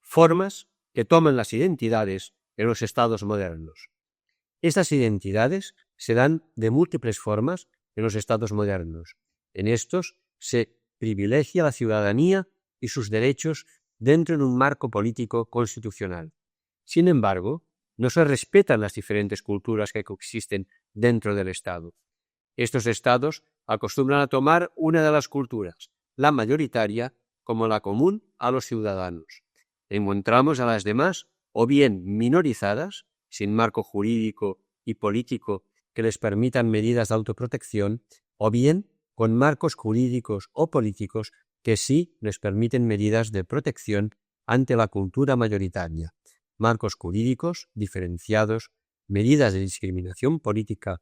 Formas que toman las identidades en los estados modernos. Estas identidades se dan de múltiples formas en los estados modernos. En estos se privilegia la ciudadanía y sus derechos dentro de un marco político constitucional. Sin embargo, no se respetan las diferentes culturas que coexisten dentro del Estado. Estos estados acostumbran a tomar una de las culturas, la mayoritaria, como la común a los ciudadanos. Encontramos a las demás o bien minorizadas, sin marco jurídico y político que les permitan medidas de autoprotección, o bien con marcos jurídicos o políticos que sí les permiten medidas de protección ante la cultura mayoritaria. Marcos jurídicos diferenciados, medidas de discriminación política,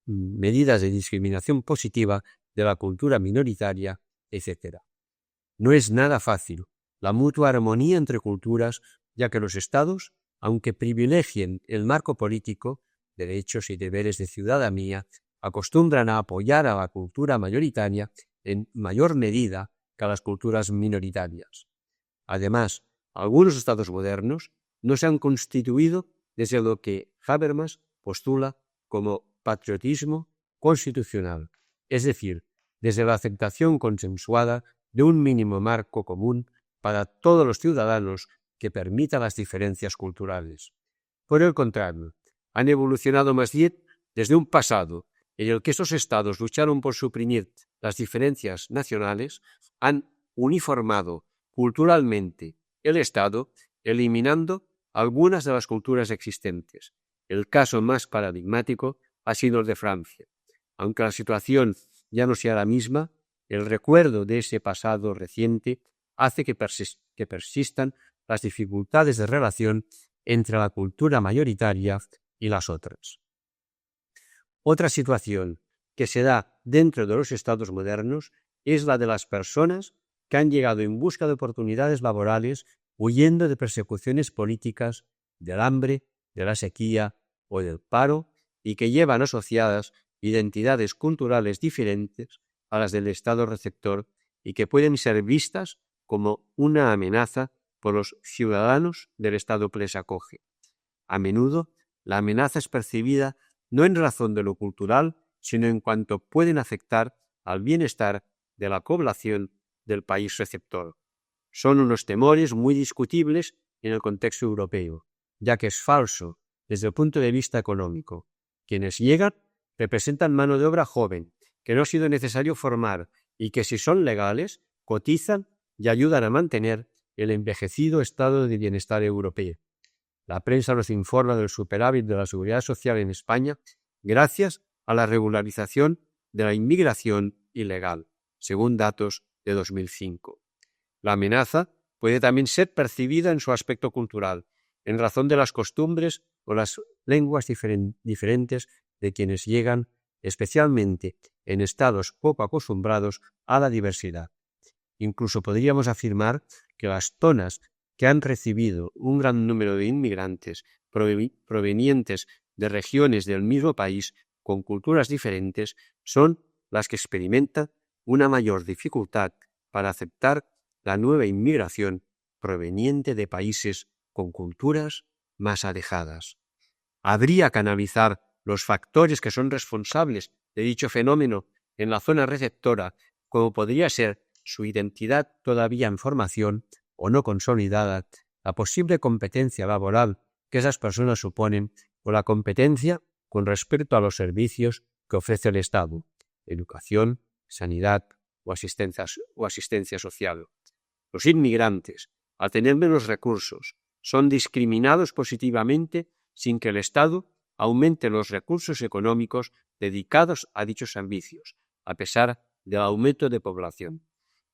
medidas de discriminación positiva de la cultura minoritaria, etc. No es nada fácil la mutua armonía entre culturas, ya que los estados, aunque privilegien el marco político, derechos y deberes de ciudadanía, acostumbran a apoyar a la cultura mayoritaria en mayor medida que a las culturas minoritarias. Además, algunos estados modernos no se han constituido desde lo que Habermas postula como patriotismo constitucional, es decir, desde la aceptación consensuada de un mínimo marco común para todos los ciudadanos que permita las diferencias culturales. Por el contrario, han evolucionado más bien desde un pasado en el que esos estados lucharon por suprimir las diferencias nacionales, han uniformado culturalmente el Estado, eliminando algunas de las culturas existentes. El caso más paradigmático ha sido el de Francia. Aunque la situación ya no sea la misma, el recuerdo de ese pasado reciente hace que persistan las dificultades de relación entre la cultura mayoritaria y las otras. Otra situación que se da dentro de los estados modernos es la de las personas que han llegado en busca de oportunidades laborales huyendo de persecuciones políticas, del hambre, de la sequía o del paro, y que llevan asociadas identidades culturales diferentes a las del estado receptor y que pueden ser vistas como una amenaza por los ciudadanos del estado que les acoge. A menudo, la amenaza es percibida no en razón de lo cultural, sino en cuanto pueden afectar al bienestar de la población del país receptor. Son unos temores muy discutibles en el contexto europeo, ya que es falso desde el punto de vista económico. Quienes llegan representan mano de obra joven que no ha sido necesario formar y que, si son legales, cotizan y ayudan a mantener el envejecido estado de bienestar europeo. La prensa nos informa del superávit de la seguridad social en España gracias a la regularización de la inmigración ilegal, según datos de 2005. La amenaza puede también ser percibida en su aspecto cultural, en razón de las costumbres o las lenguas diferentes de quienes llegan, especialmente en estados poco acostumbrados a la diversidad. Incluso podríamos afirmar que las zonas que han recibido un gran número de inmigrantes provenientes de regiones del mismo país con culturas diferentes son las que experimentan una mayor dificultad para aceptar la nueva inmigración proveniente de países con culturas más alejadas. Habría que analizar los factores que son responsables de dicho fenómeno en la zona receptora, como podría ser su identidad todavía en formación o no consolidada, la posible competencia laboral que esas personas suponen o la competencia con respecto a los servicios que ofrece el Estado, educación, sanidad o asistencia social. Los inmigrantes, al tener menos recursos, son discriminados positivamente sin que el Estado aumente los recursos económicos dedicados a dichos servicios, a pesar del aumento de población.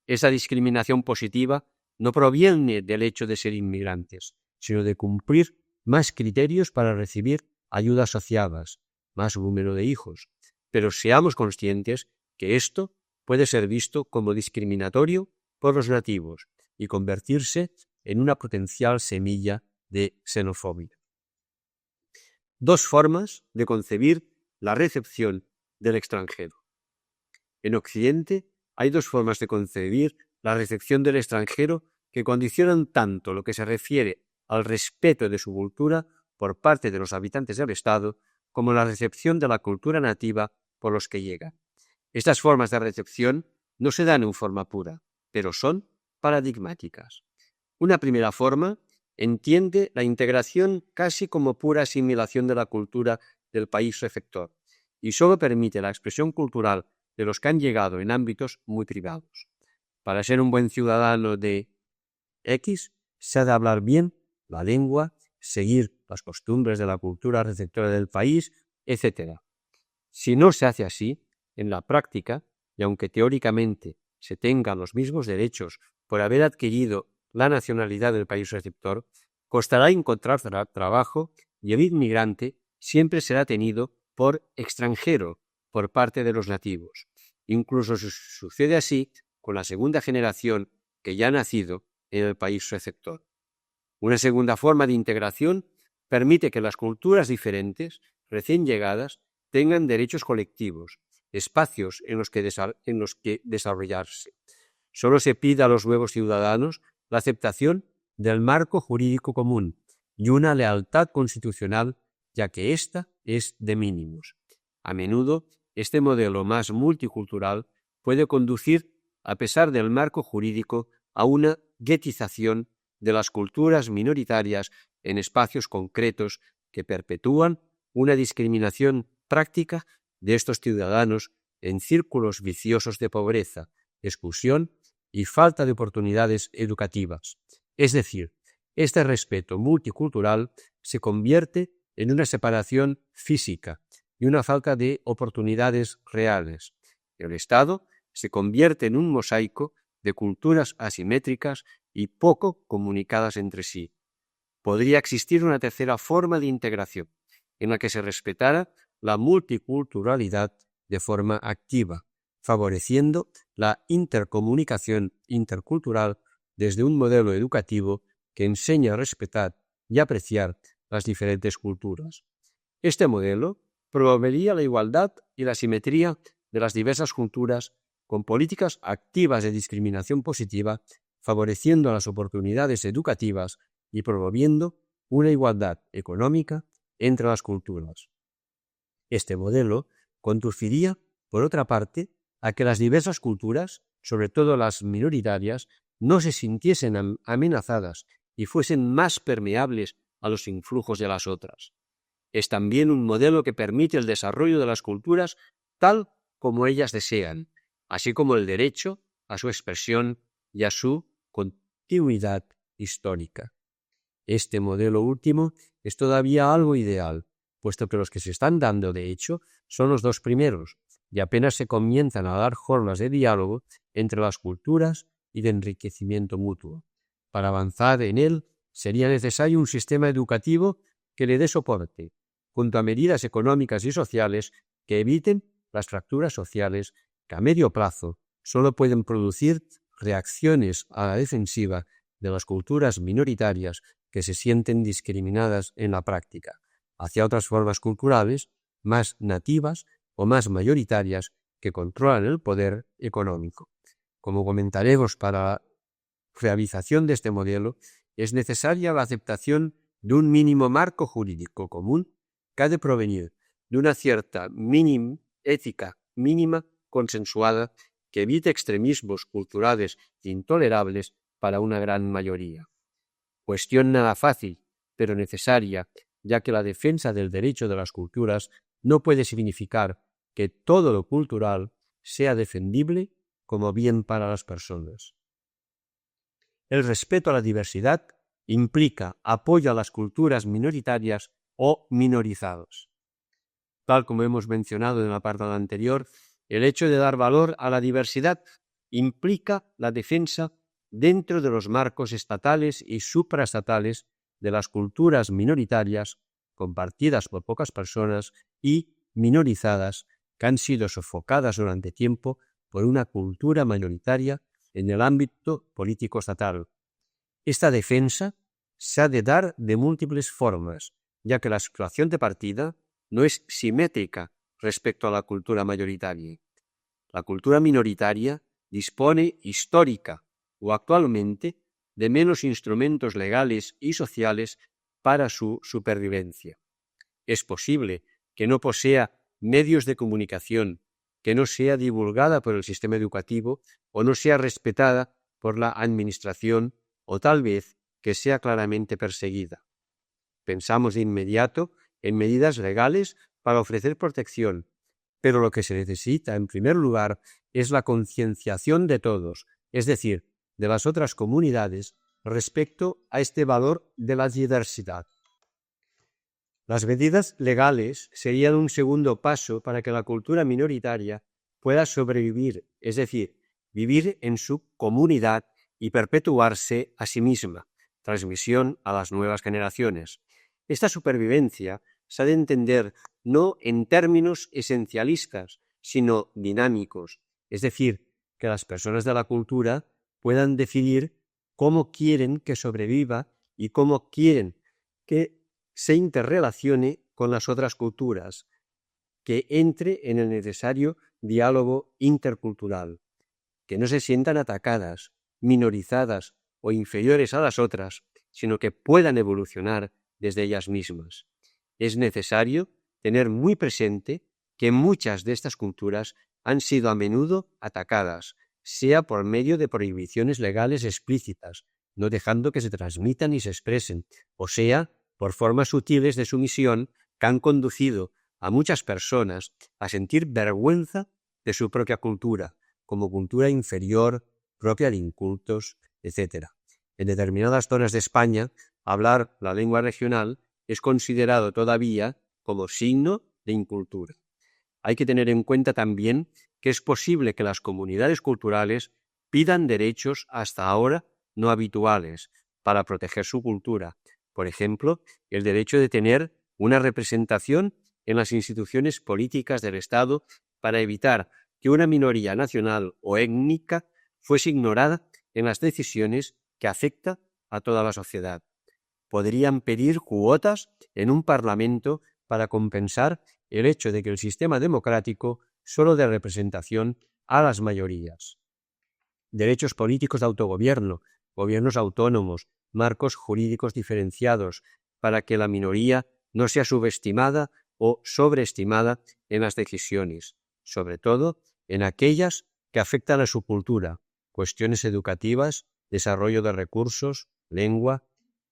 Esa discriminación positiva no proviene del hecho de ser inmigrantes, sino de cumplir más criterios para recibir ayudas asociadas, más número de hijos. Pero seamos conscientes que esto puede ser visto como discriminatorio por los nativos y convertirse en una potencial semilla de xenofobia. Dos formas de concebir la recepción del extranjero. En Occidente hay dos formas de concebir la recepción del extranjero que condicionan tanto lo que se refiere al respeto de su cultura por parte de los habitantes del Estado como la recepción de la cultura nativa por los que llegan. Estas formas de recepción no se dan en forma pura, pero son paradigmáticas. Una primera forma entiende la integración casi como pura asimilación de la cultura del país receptor y solo permite la expresión cultural de los que han llegado en ámbitos muy privados. Para ser un buen ciudadano de X, se ha de hablar bien la lengua, seguir las costumbres de la cultura receptora del país, etc. Si no se hace así, en la práctica, y aunque teóricamente se tengan los mismos derechos por haber adquirido la nacionalidad del país receptor, costará encontrar trabajo y el inmigrante siempre será tenido por extranjero por parte de los nativos. Incluso sucede así con la segunda generación que ya ha nacido en el país receptor. Una segunda forma de integración permite que las culturas diferentes, recién llegadas, tengan derechos colectivos, espacios en los que desarrollarse. Solo se pide a los nuevos ciudadanos la aceptación del marco jurídico común y una lealtad constitucional, ya que ésta es de mínimos. A menudo, este modelo más multicultural puede conducir, a pesar del marco jurídico, a una guetización de las culturas minoritarias en espacios concretos que perpetúan una discriminación práctica de estos ciudadanos en círculos viciosos de pobreza, exclusión y falta de oportunidades educativas. Es decir, este respeto multicultural se convierte en una separación física y una falta de oportunidades reales. El Estado se convierte en un mosaico de culturas asimétricas y poco comunicadas entre sí. Podría existir una tercera forma de integración, en la que se respetara la multiculturalidad de forma activa, favoreciendo la intercomunicación intercultural desde un modelo educativo que enseña a respetar y apreciar las diferentes culturas. Este modelo promovería la igualdad y la simetría de las diversas culturas con políticas activas de discriminación positiva, favoreciendo las oportunidades educativas y promoviendo una igualdad económica entre las culturas. Este modelo conduciría, por otra parte, a que las diversas culturas, sobre todo las minoritarias, no se sintiesen amenazadas y fuesen más permeables a los influjos de las otras. Es también un modelo que permite el desarrollo de las culturas tal como ellas desean, así como el derecho a su expresión y a su continuidad histórica. Este modelo último es todavía algo ideal, puesto que los que se están dando, de hecho, son los dos primeros, y apenas se comienzan a dar jornadas de diálogo entre las culturas y de enriquecimiento mutuo. Para avanzar en él, sería necesario un sistema educativo que le dé soporte, junto a medidas económicas y sociales que eviten las fracturas sociales que a medio plazo solo pueden producir reacciones a la defensiva de las culturas minoritarias que se sienten discriminadas en la práctica, hacia otras formas culturales más nativas o más mayoritarias que controlan el poder económico. Como comentaremos, para la realización de este modelo es necesaria la aceptación de un mínimo marco jurídico común que ha de provenir de una cierta ética mínima consensuada que evite extremismos culturales intolerables para una gran mayoría. Cuestión nada fácil, pero necesaria, ya que la defensa del derecho de las culturas no puede significar que todo lo cultural sea defendible como bien para las personas. El respeto a la diversidad implica apoyo a las culturas minoritarias o minorizados. Tal como hemos mencionado en el apartado anterior, el hecho de dar valor a la diversidad implica la defensa dentro de los marcos estatales y supraestatales de las culturas minoritarias compartidas por pocas personas y minorizadas que han sido sofocadas durante tiempo por una cultura mayoritaria en el ámbito político estatal. Esta defensa se ha de dar de múltiples formas, ya que la situación de partida no es simétrica respecto a la cultura mayoritaria. La cultura minoritaria dispone histórica o actualmente de menos instrumentos legales y sociales para su supervivencia. Es posible que no posea medios de comunicación, que no sea divulgada por el sistema educativo o no sea respetada por la administración, o tal vez que sea claramente perseguida. Pensamos de inmediato en medidas legales para ofrecer protección, pero lo que se necesita en primer lugar es la concienciación de todos, es decir, de las otras comunidades, respecto a este valor de la diversidad. Las medidas legales serían un segundo paso para que la cultura minoritaria pueda sobrevivir, es decir, vivir en su comunidad y perpetuarse a sí misma, transmisión a las nuevas generaciones. Esta supervivencia se ha de entender no en términos esencialistas, sino dinámicos, es decir, que las personas de la cultura puedan decidir cómo quieren que sobreviva y cómo quieren que se interrelacione con las otras culturas, que entre en el necesario diálogo intercultural, que no se sientan atacadas, minorizadas o inferiores a las otras, sino que puedan evolucionar desde ellas mismas. Es necesario tener muy presente que muchas de estas culturas han sido a menudo atacadas, sea por medio de prohibiciones legales explícitas, no dejando que se transmitan y se expresen, o sea, por formas sutiles de sumisión que han conducido a muchas personas a sentir vergüenza de su propia cultura, como cultura inferior, propia de incultos, etc. En determinadas zonas de España, hablar la lengua regional es considerado todavía como signo de incultura. Hay que tener en cuenta también que es posible que las comunidades culturales pidan derechos hasta ahora no habituales para proteger su cultura. Por ejemplo, el derecho de tener una representación en las instituciones políticas del Estado para evitar que una minoría nacional o étnica fuese ignorada en las decisiones que afectan a toda la sociedad. Podrían pedir cuotas en un parlamento para compensar el hecho de que el sistema democrático solo dé representación a las mayorías. Derechos políticos de autogobierno, gobiernos autónomos, marcos jurídicos diferenciados, para que la minoría no sea subestimada o sobreestimada en las decisiones, sobre todo en aquellas que afectan a su cultura, cuestiones educativas, desarrollo de recursos, lengua.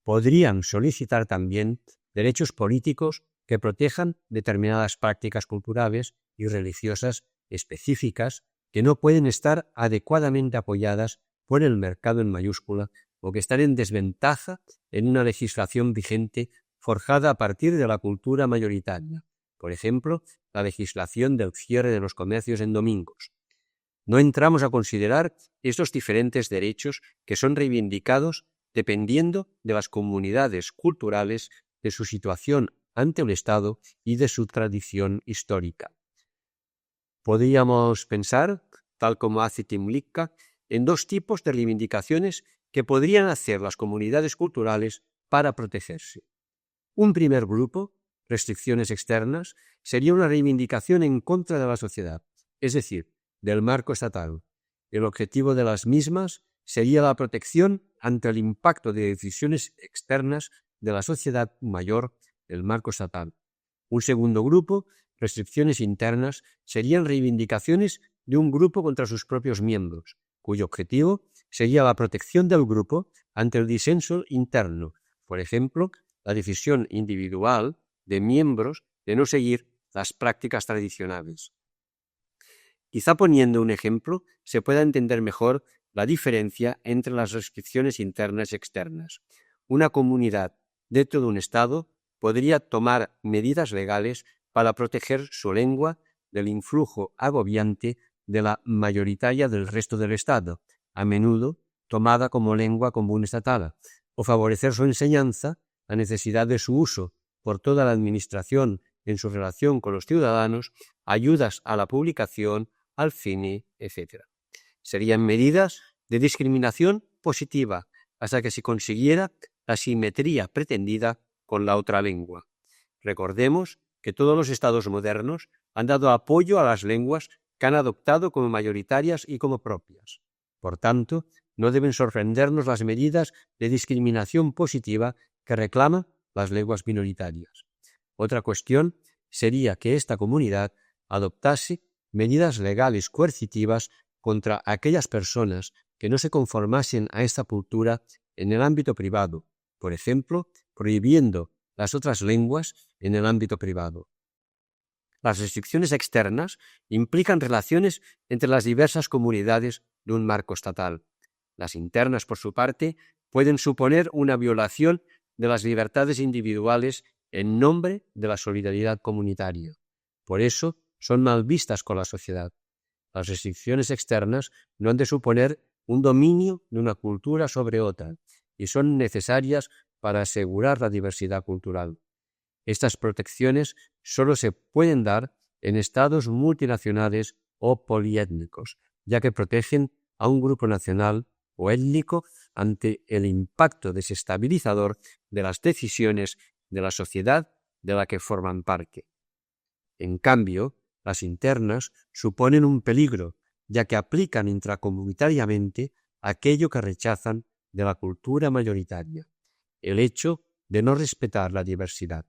Podrían solicitar también derechos políticos que protejan determinadas prácticas culturales y religiosas específicas que no pueden estar adecuadamente apoyadas por el mercado en mayúscula o que están en desventaja en una legislación vigente forjada a partir de la cultura mayoritaria. Por ejemplo, la legislación del cierre de los comercios en domingos. No entramos a considerar estos diferentes derechos que son reivindicados dependiendo de las comunidades culturales, de su situación ante el Estado y de su tradición histórica. Podríamos pensar, tal como hace Tim Litka, en dos tipos de reivindicaciones que podrían hacer las comunidades culturales para protegerse. Un primer grupo, restricciones externas, sería una reivindicación en contra de la sociedad, es decir, del marco estatal. El objetivo de las mismas sería la protección ante el impacto de decisiones externas de la sociedad mayor del marco estatal. Un segundo grupo, restricciones internas, serían reivindicaciones de un grupo contra sus propios miembros, cuyo objetivo sería la protección del grupo ante el disenso interno, por ejemplo, la decisión individual de miembros de no seguir las prácticas tradicionales. Quizá poniendo un ejemplo se pueda entender mejor la diferencia entre las restricciones internas y externas. Una comunidad dentro de un Estado podría tomar medidas legales para proteger su lengua del influjo agobiante de la mayoritaria del resto del Estado, a menudo tomada como lengua común estatal, o favorecer su enseñanza, la necesidad de su uso por toda la administración en su relación con los ciudadanos, ayudas a la publicación, al cine, etc. Serían medidas de discriminación positiva hasta que se consiguiera la simetría pretendida con la otra lengua. Recordemos que todos los estados modernos han dado apoyo a las lenguas que han adoptado como mayoritarias y como propias. Por tanto, no deben sorprendernos las medidas de discriminación positiva que reclaman las lenguas minoritarias. Otra cuestión sería que esta comunidad adoptase medidas legales coercitivas contra aquellas personas que no se conformasen a esta cultura en el ámbito privado, por ejemplo, prohibiendo las otras lenguas en el ámbito privado. Las restricciones externas implican relaciones entre las diversas comunidades de un marco estatal. Las internas, por su parte, pueden suponer una violación de las libertades individuales en nombre de la solidaridad comunitaria. Por eso, son mal vistas con la sociedad. Las restricciones externas no han de suponer un dominio de una cultura sobre otra y son necesarias para asegurar la diversidad cultural. Estas protecciones solo se pueden dar en estados multinacionales o poliétnicos, ya que protegen a un grupo nacional o étnico ante el impacto desestabilizador de las decisiones de la sociedad de la que forman parte. En cambio, las internas suponen un peligro, ya que aplican intracomunitariamente aquello que rechazan de la cultura mayoritaria, el hecho de no respetar la diversidad.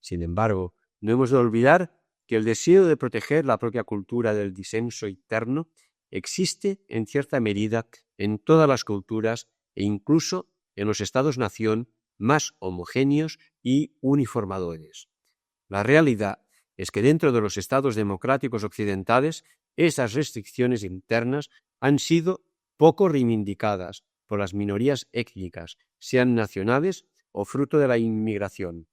Sin embargo, no hemos de olvidar que el deseo de proteger la propia cultura del disenso interno existe en cierta medida en todas las culturas e incluso en los estados-nación más homogéneos y uniformadores. La realidad es que dentro de los estados democráticos occidentales esas restricciones internas han sido poco reivindicadas por las minorías étnicas, sean nacionales o fruto de la inmigración.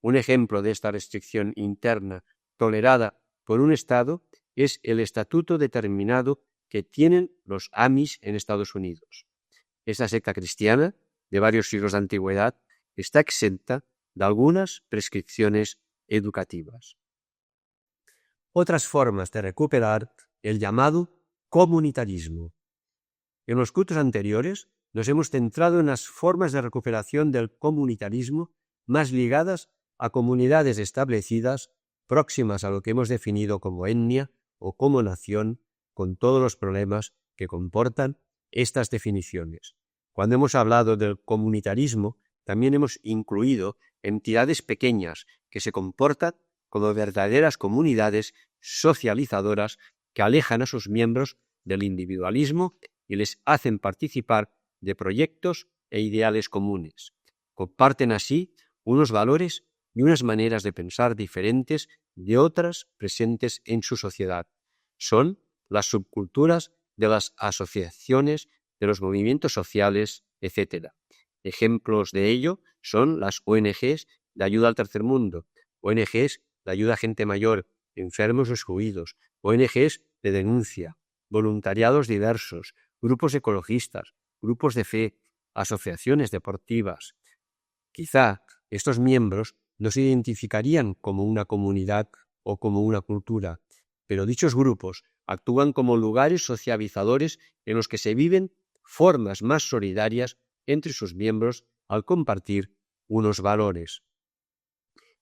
Un ejemplo de esta restricción interna tolerada por un Estado es el estatuto determinado que tienen los Amish en Estados Unidos. Esta secta cristiana, de varios siglos de antigüedad, está exenta de algunas prescripciones educativas. Otras formas de recuperar el llamado comunitarismo. En los cultos anteriores nos hemos centrado en las formas de recuperación del comunitarismo más ligadas a comunidades establecidas próximas a lo que hemos definido como etnia o como nación, con todos los problemas que comportan estas definiciones. Cuando hemos hablado del comunitarismo, también hemos incluido entidades pequeñas que se comportan como verdaderas comunidades socializadoras que alejan a sus miembros del individualismo y les hacen participar de proyectos e ideales comunes. Comparten así unos valores y unas maneras de pensar diferentes de otras presentes en su sociedad. son las subculturas de las asociaciones, de los movimientos sociales, etc. Ejemplos de ello son las ONGs de ayuda al tercer mundo, ONGs de ayuda a gente mayor, enfermos o excluidos, ONGs de denuncia, voluntariados diversos, grupos ecologistas, grupos de fe, asociaciones deportivas. Quizá estos miembros no se identificarían como una comunidad o como una cultura, pero dichos grupos actúan como lugares socializadores en los que se viven formas más solidarias entre sus miembros al compartir unos valores.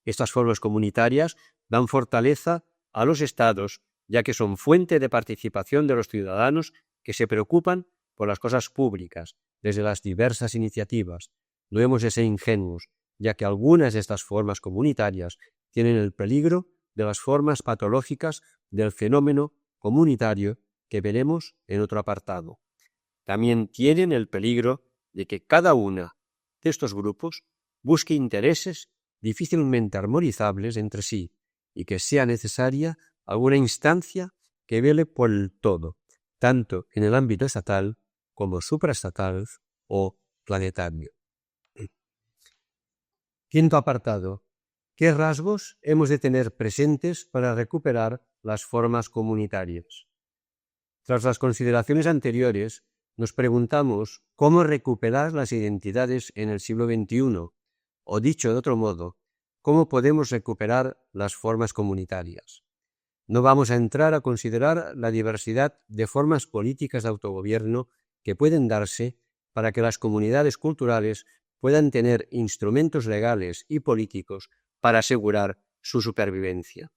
Estas formas comunitarias dan fortaleza a los estados, ya que son fuente de participación de los ciudadanos que se preocupan por las cosas públicas, desde las diversas iniciativas. No hemos de ser ingenuos, ya que algunas de estas formas comunitarias tienen el peligro de las formas patológicas del fenómeno comunitario que veremos en otro apartado. También tienen el peligro de que cada uno de estos grupos busque intereses difícilmente armonizables entre sí y que sea necesaria alguna instancia que vele por el todo, tanto en el ámbito estatal como supraestatal o planetario. Quinto apartado. ¿Qué rasgos hemos de tener presentes para recuperar las formas comunitarias? Tras las consideraciones anteriores, nos preguntamos cómo recuperar las identidades en el siglo XXI, o dicho de otro modo, cómo podemos recuperar las formas comunitarias. No vamos a entrar a considerar la diversidad de formas políticas de autogobierno que pueden darse para que las comunidades culturales puedan tener instrumentos legales y políticos para asegurar su supervivencia.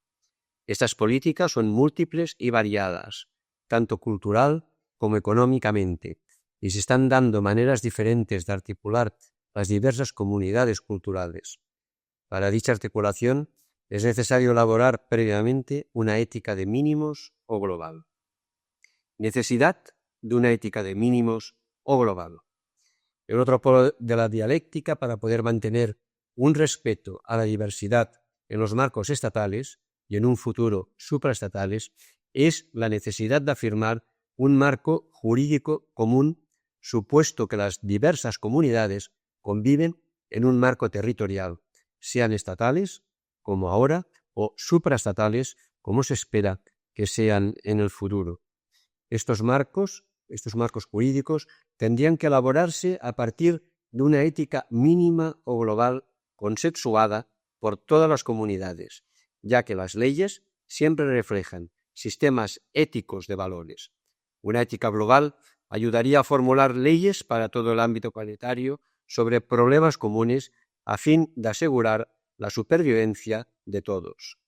Estas políticas son múltiples y variadas, tanto cultural como económicamente, y se están dando maneras diferentes de articular las diversas comunidades culturales. Para dicha articulación es necesario elaborar previamente una ética de mínimos o global. Necesidad de una ética de mínimos o global. El otro polo de la dialéctica para poder mantener un respeto a la diversidad en los marcos estatales y en un futuro supraestatales es la necesidad de afirmar un marco jurídico común, supuesto que las diversas comunidades conviven en un marco territorial, sean estatales, como ahora, o supraestatales, como se espera que sean en el futuro. Estos marcos jurídicos tendrían que elaborarse a partir de una ética mínima o global consensuada por todas las comunidades, ya que las leyes siempre reflejan sistemas éticos de valores. Una ética global ayudaría a formular leyes para todo el ámbito planetario sobre problemas comunes a fin de asegurar la supervivencia de todos.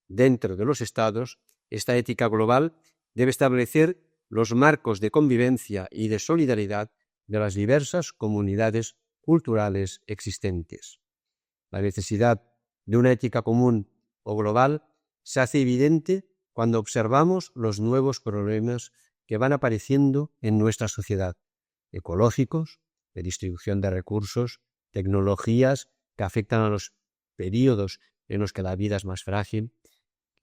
Dentro de los estados, esta ética global debe establecer los marcos de convivencia y de solidaridad de las diversas comunidades culturales existentes. La necesidad de una ética común o global se hace evidente cuando observamos los nuevos problemas que van apareciendo en nuestra sociedad, ecológicos, de distribución de recursos, tecnologías que afectan a los periodos en los que la vida es más frágil.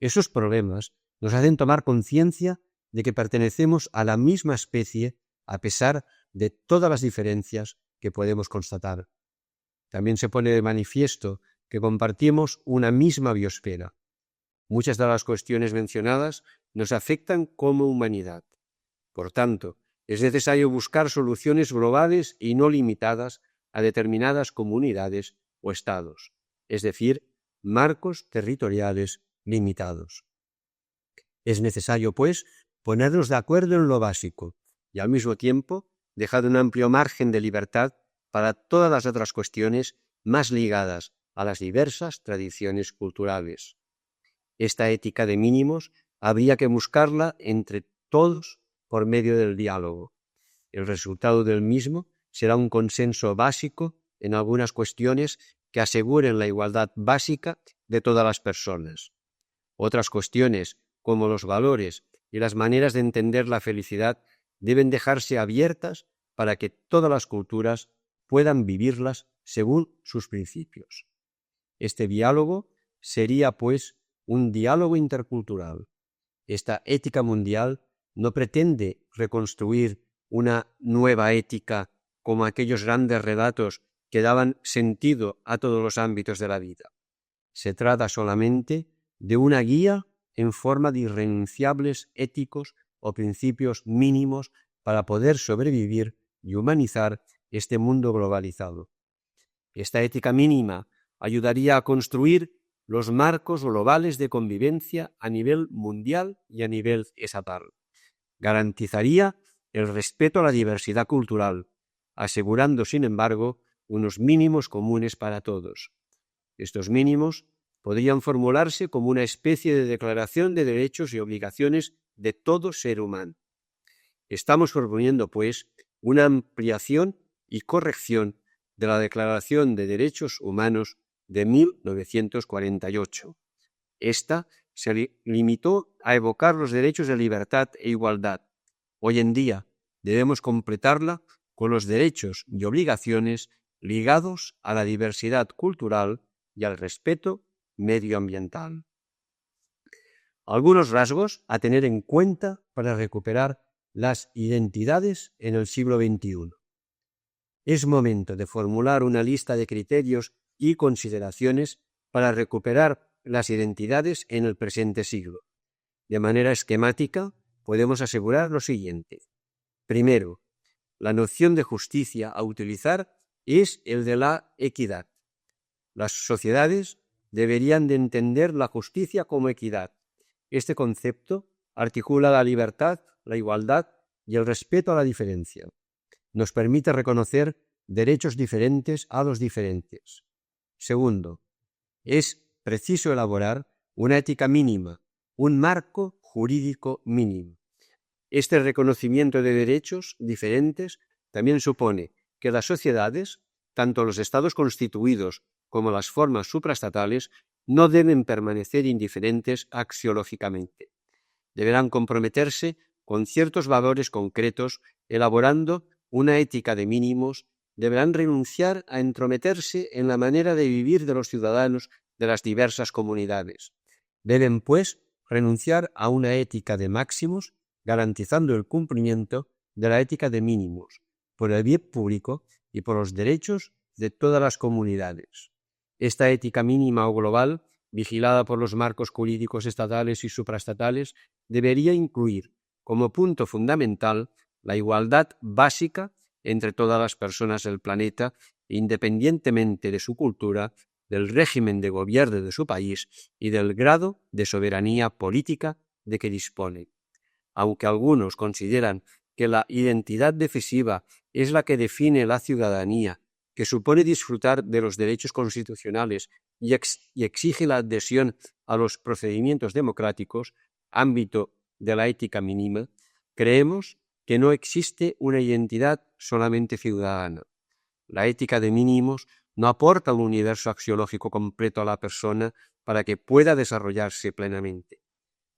Esos problemas nos hacen tomar conciencia de que pertenecemos a la misma especie a pesar de todas las diferencias que podemos constatar. También se pone de manifiesto que compartimos una misma biosfera. Muchas de las cuestiones mencionadas nos afectan como humanidad. Por tanto, es necesario buscar soluciones globales y no limitadas a determinadas comunidades o estados, es decir, marcos territoriales limitados. Es necesario, pues, ponernos de acuerdo en lo básico y al mismo tiempo dejar un amplio margen de libertad para todas las otras cuestiones más ligadas a las diversas tradiciones culturales. Esta ética de mínimos habría que buscarla entre todos por medio del diálogo. El resultado del mismo será un consenso básico en algunas cuestiones que aseguren la igualdad básica de todas las personas. Otras cuestiones, como los valores y las maneras de entender la felicidad, deben dejarse abiertas para que todas las culturas puedan vivirlas según sus principios. Este diálogo sería, pues, un diálogo intercultural. Esta ética mundial no pretende reconstruir una nueva ética como aquellos grandes relatos que daban sentido a todos los ámbitos de la vida. Se trata solamente de una guía en forma de irrenunciables éticos o principios mínimos para poder sobrevivir y humanizar este mundo globalizado. Esta ética mínima ayudaría a construir los marcos globales de convivencia a nivel mundial y a nivel estatal. Garantizaría el respeto a la diversidad cultural, asegurando, sin embargo, unos mínimos comunes para todos. Estos mínimos podrían formularse como una especie de declaración de derechos y obligaciones de todo ser humano. Estamos proponiendo, pues, una ampliación y corrección de la Declaración de Derechos Humanos de 1948. Esta se limitó a evocar los derechos de libertad e igualdad. Hoy en día debemos completarla con los derechos y obligaciones ligados a la diversidad cultural y al respeto medioambiental. Algunos rasgos a tener en cuenta para recuperar las identidades en el siglo XXI. Es momento de formular una lista de criterios y consideraciones para recuperar las identidades en el presente siglo. De manera esquemática, podemos asegurar lo siguiente. Primero, la noción de justicia a utilizar es el de la equidad. Las sociedades deberían de entender la justicia como equidad. Este concepto articula la libertad, la igualdad y el respeto a la diferencia. Nos permite reconocer derechos diferentes a los diferentes. Segundo, es preciso elaborar una ética mínima, un marco jurídico mínimo. Este reconocimiento de derechos diferentes también supone que las sociedades, tanto los estados constituidos como las formas supraestatales, no deben permanecer indiferentes axiológicamente. Deberán comprometerse con ciertos valores concretos, elaborando una ética de mínimos, deberán renunciar a entrometerse en la manera de vivir de los ciudadanos de las diversas comunidades. Deben, pues, renunciar a una ética de máximos, garantizando el cumplimiento de la ética de mínimos, por el bien público y por los derechos de todas las comunidades. Esta ética mínima o global, vigilada por los marcos jurídicos estatales y supraestatales, debería incluir como punto fundamental la igualdad básica entre todas las personas del planeta, independientemente de su cultura, del régimen de gobierno de su país y del grado de soberanía política de que dispone. Aunque algunos consideran que la identidad decisiva es la que define la ciudadanía, que supone disfrutar de los derechos constitucionales y exige la adhesión a los procedimientos democráticos, ámbito de la ética mínima, creemos que no existe una identidad solamente ciudadana. La ética de mínimos no aporta un universo axiológico completo a la persona para que pueda desarrollarse plenamente.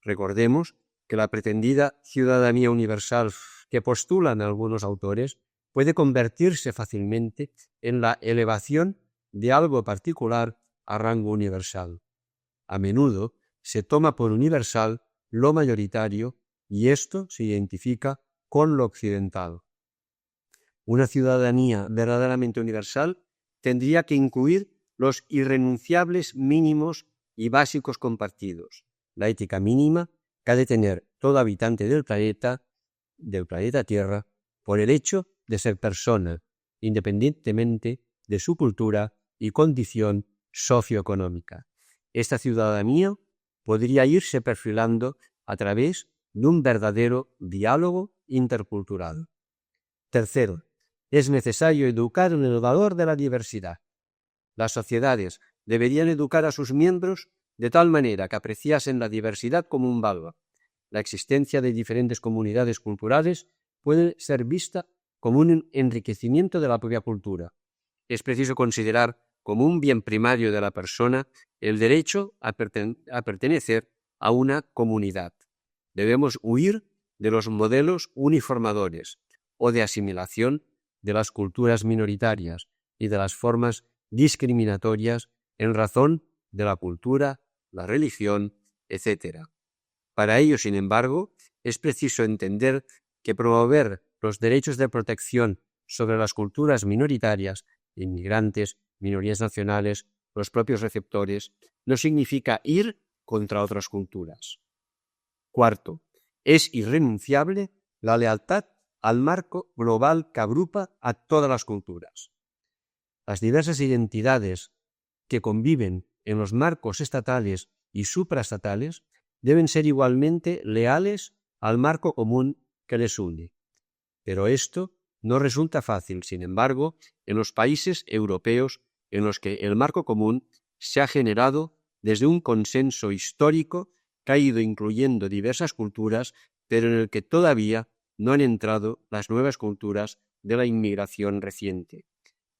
Recordemos que la pretendida ciudadanía universal que postulan algunos autores puede convertirse fácilmente en la elevación de algo particular a rango universal. A menudo se toma por universal lo mayoritario y esto se identifica con lo occidental. Una ciudadanía verdaderamente universal tendría que incluir los irrenunciables mínimos y básicos compartidos, la ética mínima que ha de tener todo habitante del planeta Tierra, por el hecho de ser persona, independientemente de su cultura y condición socioeconómica. Esta ciudadanía podría irse perfilando a través de un verdadero diálogo intercultural. Tercero, es necesario educar en el valor de la diversidad. Las sociedades deberían educar a sus miembros de tal manera que apreciasen la diversidad como un valor. La existencia de diferentes comunidades culturales puede ser vista como un enriquecimiento de la propia cultura. Es preciso considerar como un bien primario de la persona el derecho a pertenecer a una comunidad. Debemos huir de los modelos uniformadores o de asimilación de las culturas minoritarias y de las formas discriminatorias en razón de la cultura, la religión, etc. Para ello, sin embargo, es preciso entender que promover los derechos de protección sobre las culturas minoritarias, inmigrantes, minorías nacionales, los propios receptores, no significa ir contra otras culturas. Cuarto, es irrenunciable la lealtad al marco global que agrupa a todas las culturas. Las diversas identidades que conviven en los marcos estatales y supraestatales deben ser igualmente leales al marco común que les une. Pero esto no resulta fácil, sin embargo, en los países europeos en los que el marco común se ha generado desde un consenso histórico que ha ido incluyendo diversas culturas, pero en el que todavía no han entrado las nuevas culturas de la inmigración reciente.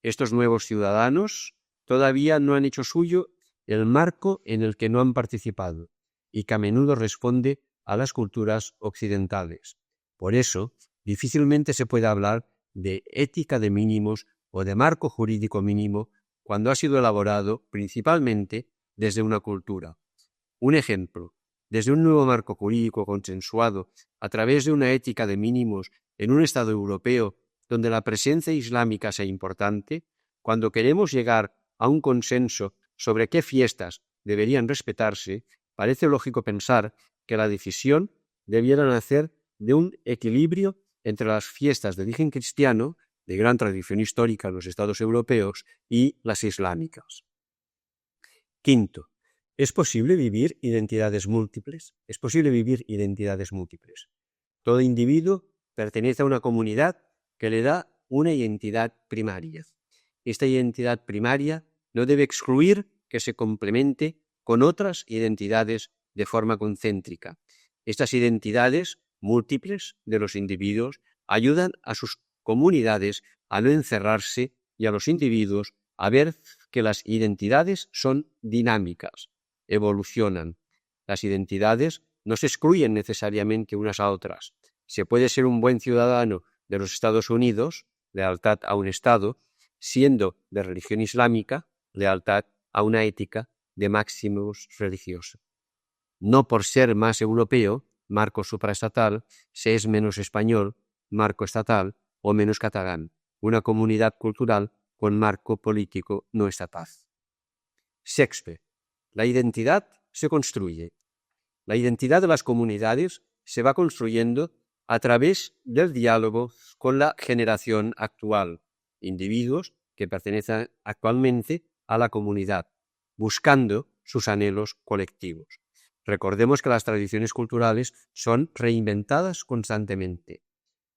Estos nuevos ciudadanos todavía no han hecho suyo el marco en el que no han participado y que a menudo responde a las culturas occidentales. Por eso, difícilmente se puede hablar de ética de mínimos o de marco jurídico mínimo cuando ha sido elaborado principalmente desde una cultura. Un ejemplo, desde un nuevo marco jurídico consensuado a través de una ética de mínimos en un Estado europeo donde la presencia islámica sea importante, cuando queremos llegar a un consenso sobre qué fiestas deberían respetarse, parece lógico pensar que la decisión debiera nacer de un equilibrio entre las fiestas de origen cristiano, de gran tradición histórica en los estados europeos, y las islámicas. Quinto, ¿es posible vivir identidades múltiples? Es posible vivir identidades múltiples. Todo individuo pertenece a una comunidad que le da una identidad primaria. Esta identidad primaria no debe excluir que se complemente con otras identidades de forma concéntrica. Estas identidades múltiples de los individuos ayudan a sus comunidades a no encerrarse y a los individuos a ver que las identidades son dinámicas, evolucionan. Las identidades no se excluyen necesariamente unas a otras. Se puede ser un buen ciudadano de los Estados Unidos, lealtad a un Estado, siendo de religión islámica, lealtad a una ética de máximos religiosos. No por ser más europeo, marco supraestatal, se es menos español, marco estatal, o menos catalán, una comunidad cultural con marco político no estatal. Sexto, la identidad se construye. La identidad de las comunidades se va construyendo a través del diálogo con la generación actual, individuos que pertenecen actualmente a la comunidad, buscando sus anhelos colectivos. Recordemos que las tradiciones culturales son reinventadas constantemente.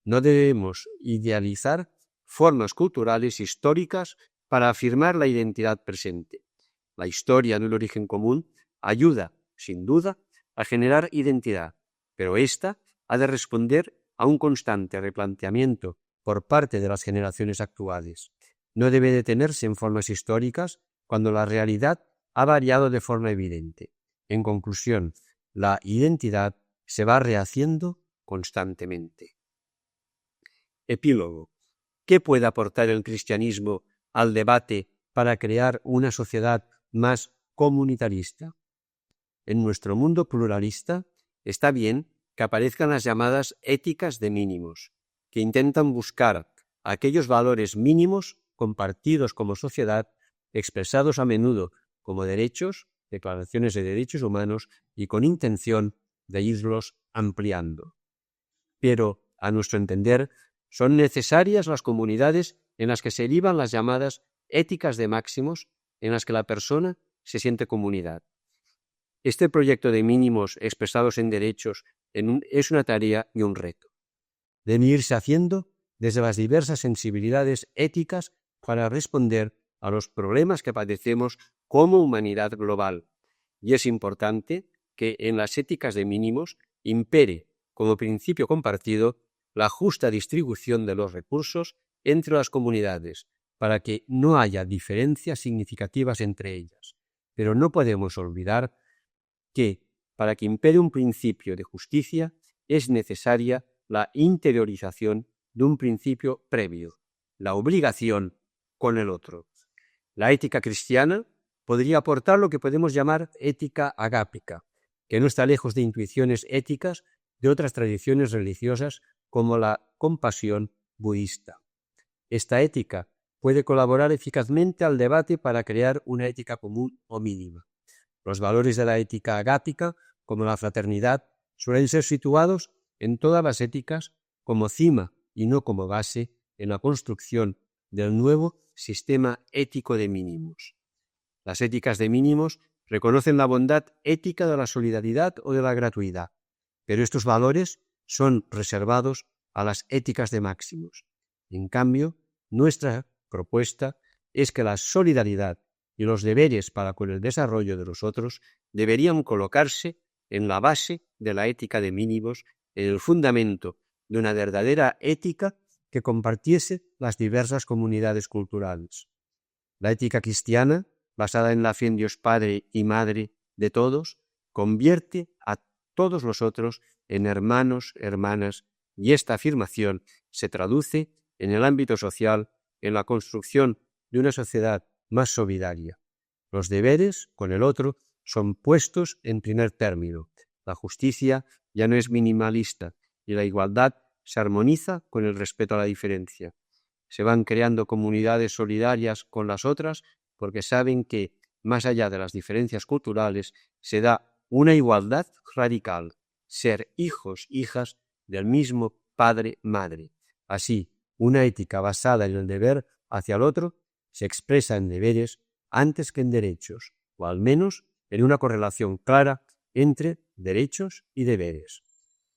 No debemos idealizar formas culturales históricas para afirmar la identidad presente. La historia del origen común ayuda, sin duda, a generar identidad, pero ésta ha de responder a un constante replanteamiento por parte de las generaciones actuales. No debe detenerse en formas históricas cuando la realidad ha variado de forma evidente. En conclusión, la identidad se va rehaciendo constantemente. Epílogo. ¿Qué puede aportar el cristianismo al debate para crear una sociedad más comunitarista? En nuestro mundo pluralista está bien que aparezcan las llamadas éticas de mínimos, que intentan buscar aquellos valores mínimos compartidos como sociedad, expresados a menudo como derechos, declaraciones de derechos humanos y con intención de irlos ampliando. Pero, a nuestro entender, son necesarias las comunidades en las que se derivan las llamadas éticas de máximos, en las que la persona se siente comunidad. Este proyecto de mínimos expresados en derechos es una tarea y un reto. Deben irse haciendo desde las diversas sensibilidades éticas para responder a los problemas que padecemos como humanidad global. Y es importante que en las éticas de mínimos impere como principio compartido la justa distribución de los recursos entre las comunidades, para que no haya diferencias significativas entre ellas. Pero no podemos olvidar que, para que impere un principio de justicia, es necesaria la interiorización de un principio previo, la obligación con el otro. La ética cristiana podría aportar lo que podemos llamar ética agápica, que no está lejos de intuiciones éticas de otras tradiciones religiosas como la compasión budista. Esta ética puede colaborar eficazmente al debate para crear una ética común o mínima. Los valores de la ética agápica, como la fraternidad, suelen ser situados en todas las éticas como cima y no como base en la construcción del nuevo sistema ético de mínimos. Las éticas de mínimos reconocen la bondad ética de la solidaridad o de la gratuidad, pero estos valores son reservados a las éticas de máximos. En cambio, nuestra propuesta es que la solidaridad y los deberes para con el desarrollo de los otros deberían colocarse en la base de la ética de mínimos, en el fundamento de una verdadera ética que compartiese las diversas comunidades culturales. La ética cristiana, basada en la fe en Dios Padre y Madre de todos, convierte a todos los otros en hermanos, hermanas, y esta afirmación se traduce en el ámbito social en la construcción de una sociedad más solidaria. Los deberes con el otro son puestos en primer término. La justicia ya no es minimalista y la igualdad se armoniza con el respeto a la diferencia. Se van creando comunidades solidarias con las otras porque saben que, más allá de las diferencias culturales, se da una igualdad radical, ser hijos, hijas del mismo padre-madre. Así, una ética basada en el deber hacia el otro se expresa en deberes antes que en derechos, o al menos en una correlación clara entre derechos y deberes.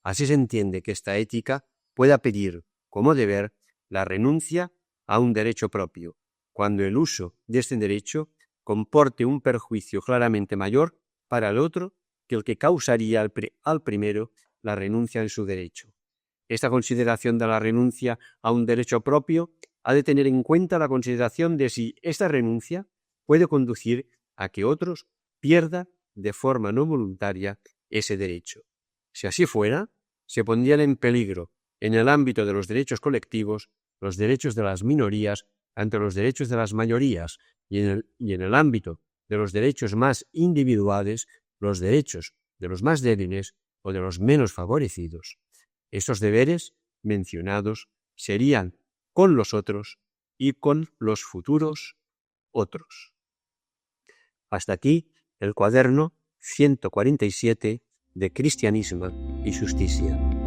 Así se entiende que esta ética pueda pedir como deber la renuncia a un derecho propio, cuando el uso de este derecho comporte un perjuicio claramente mayor para el otro que el que causaría al primero la renuncia en su derecho. Esta consideración de la renuncia a un derecho propio ha de tener en cuenta la consideración de si esta renuncia puede conducir a que otros pierdan de forma no voluntaria ese derecho. Si así fuera, se pondrían en peligro, en el ámbito de los derechos colectivos, los derechos de las minorías ante los derechos de las mayorías y en el ámbito de los derechos más individuales, los derechos de los más débiles o de los menos favorecidos. Estos deberes mencionados serían con los otros y con los futuros otros. Hasta aquí el cuaderno 147 de Cristianisme y Justicia.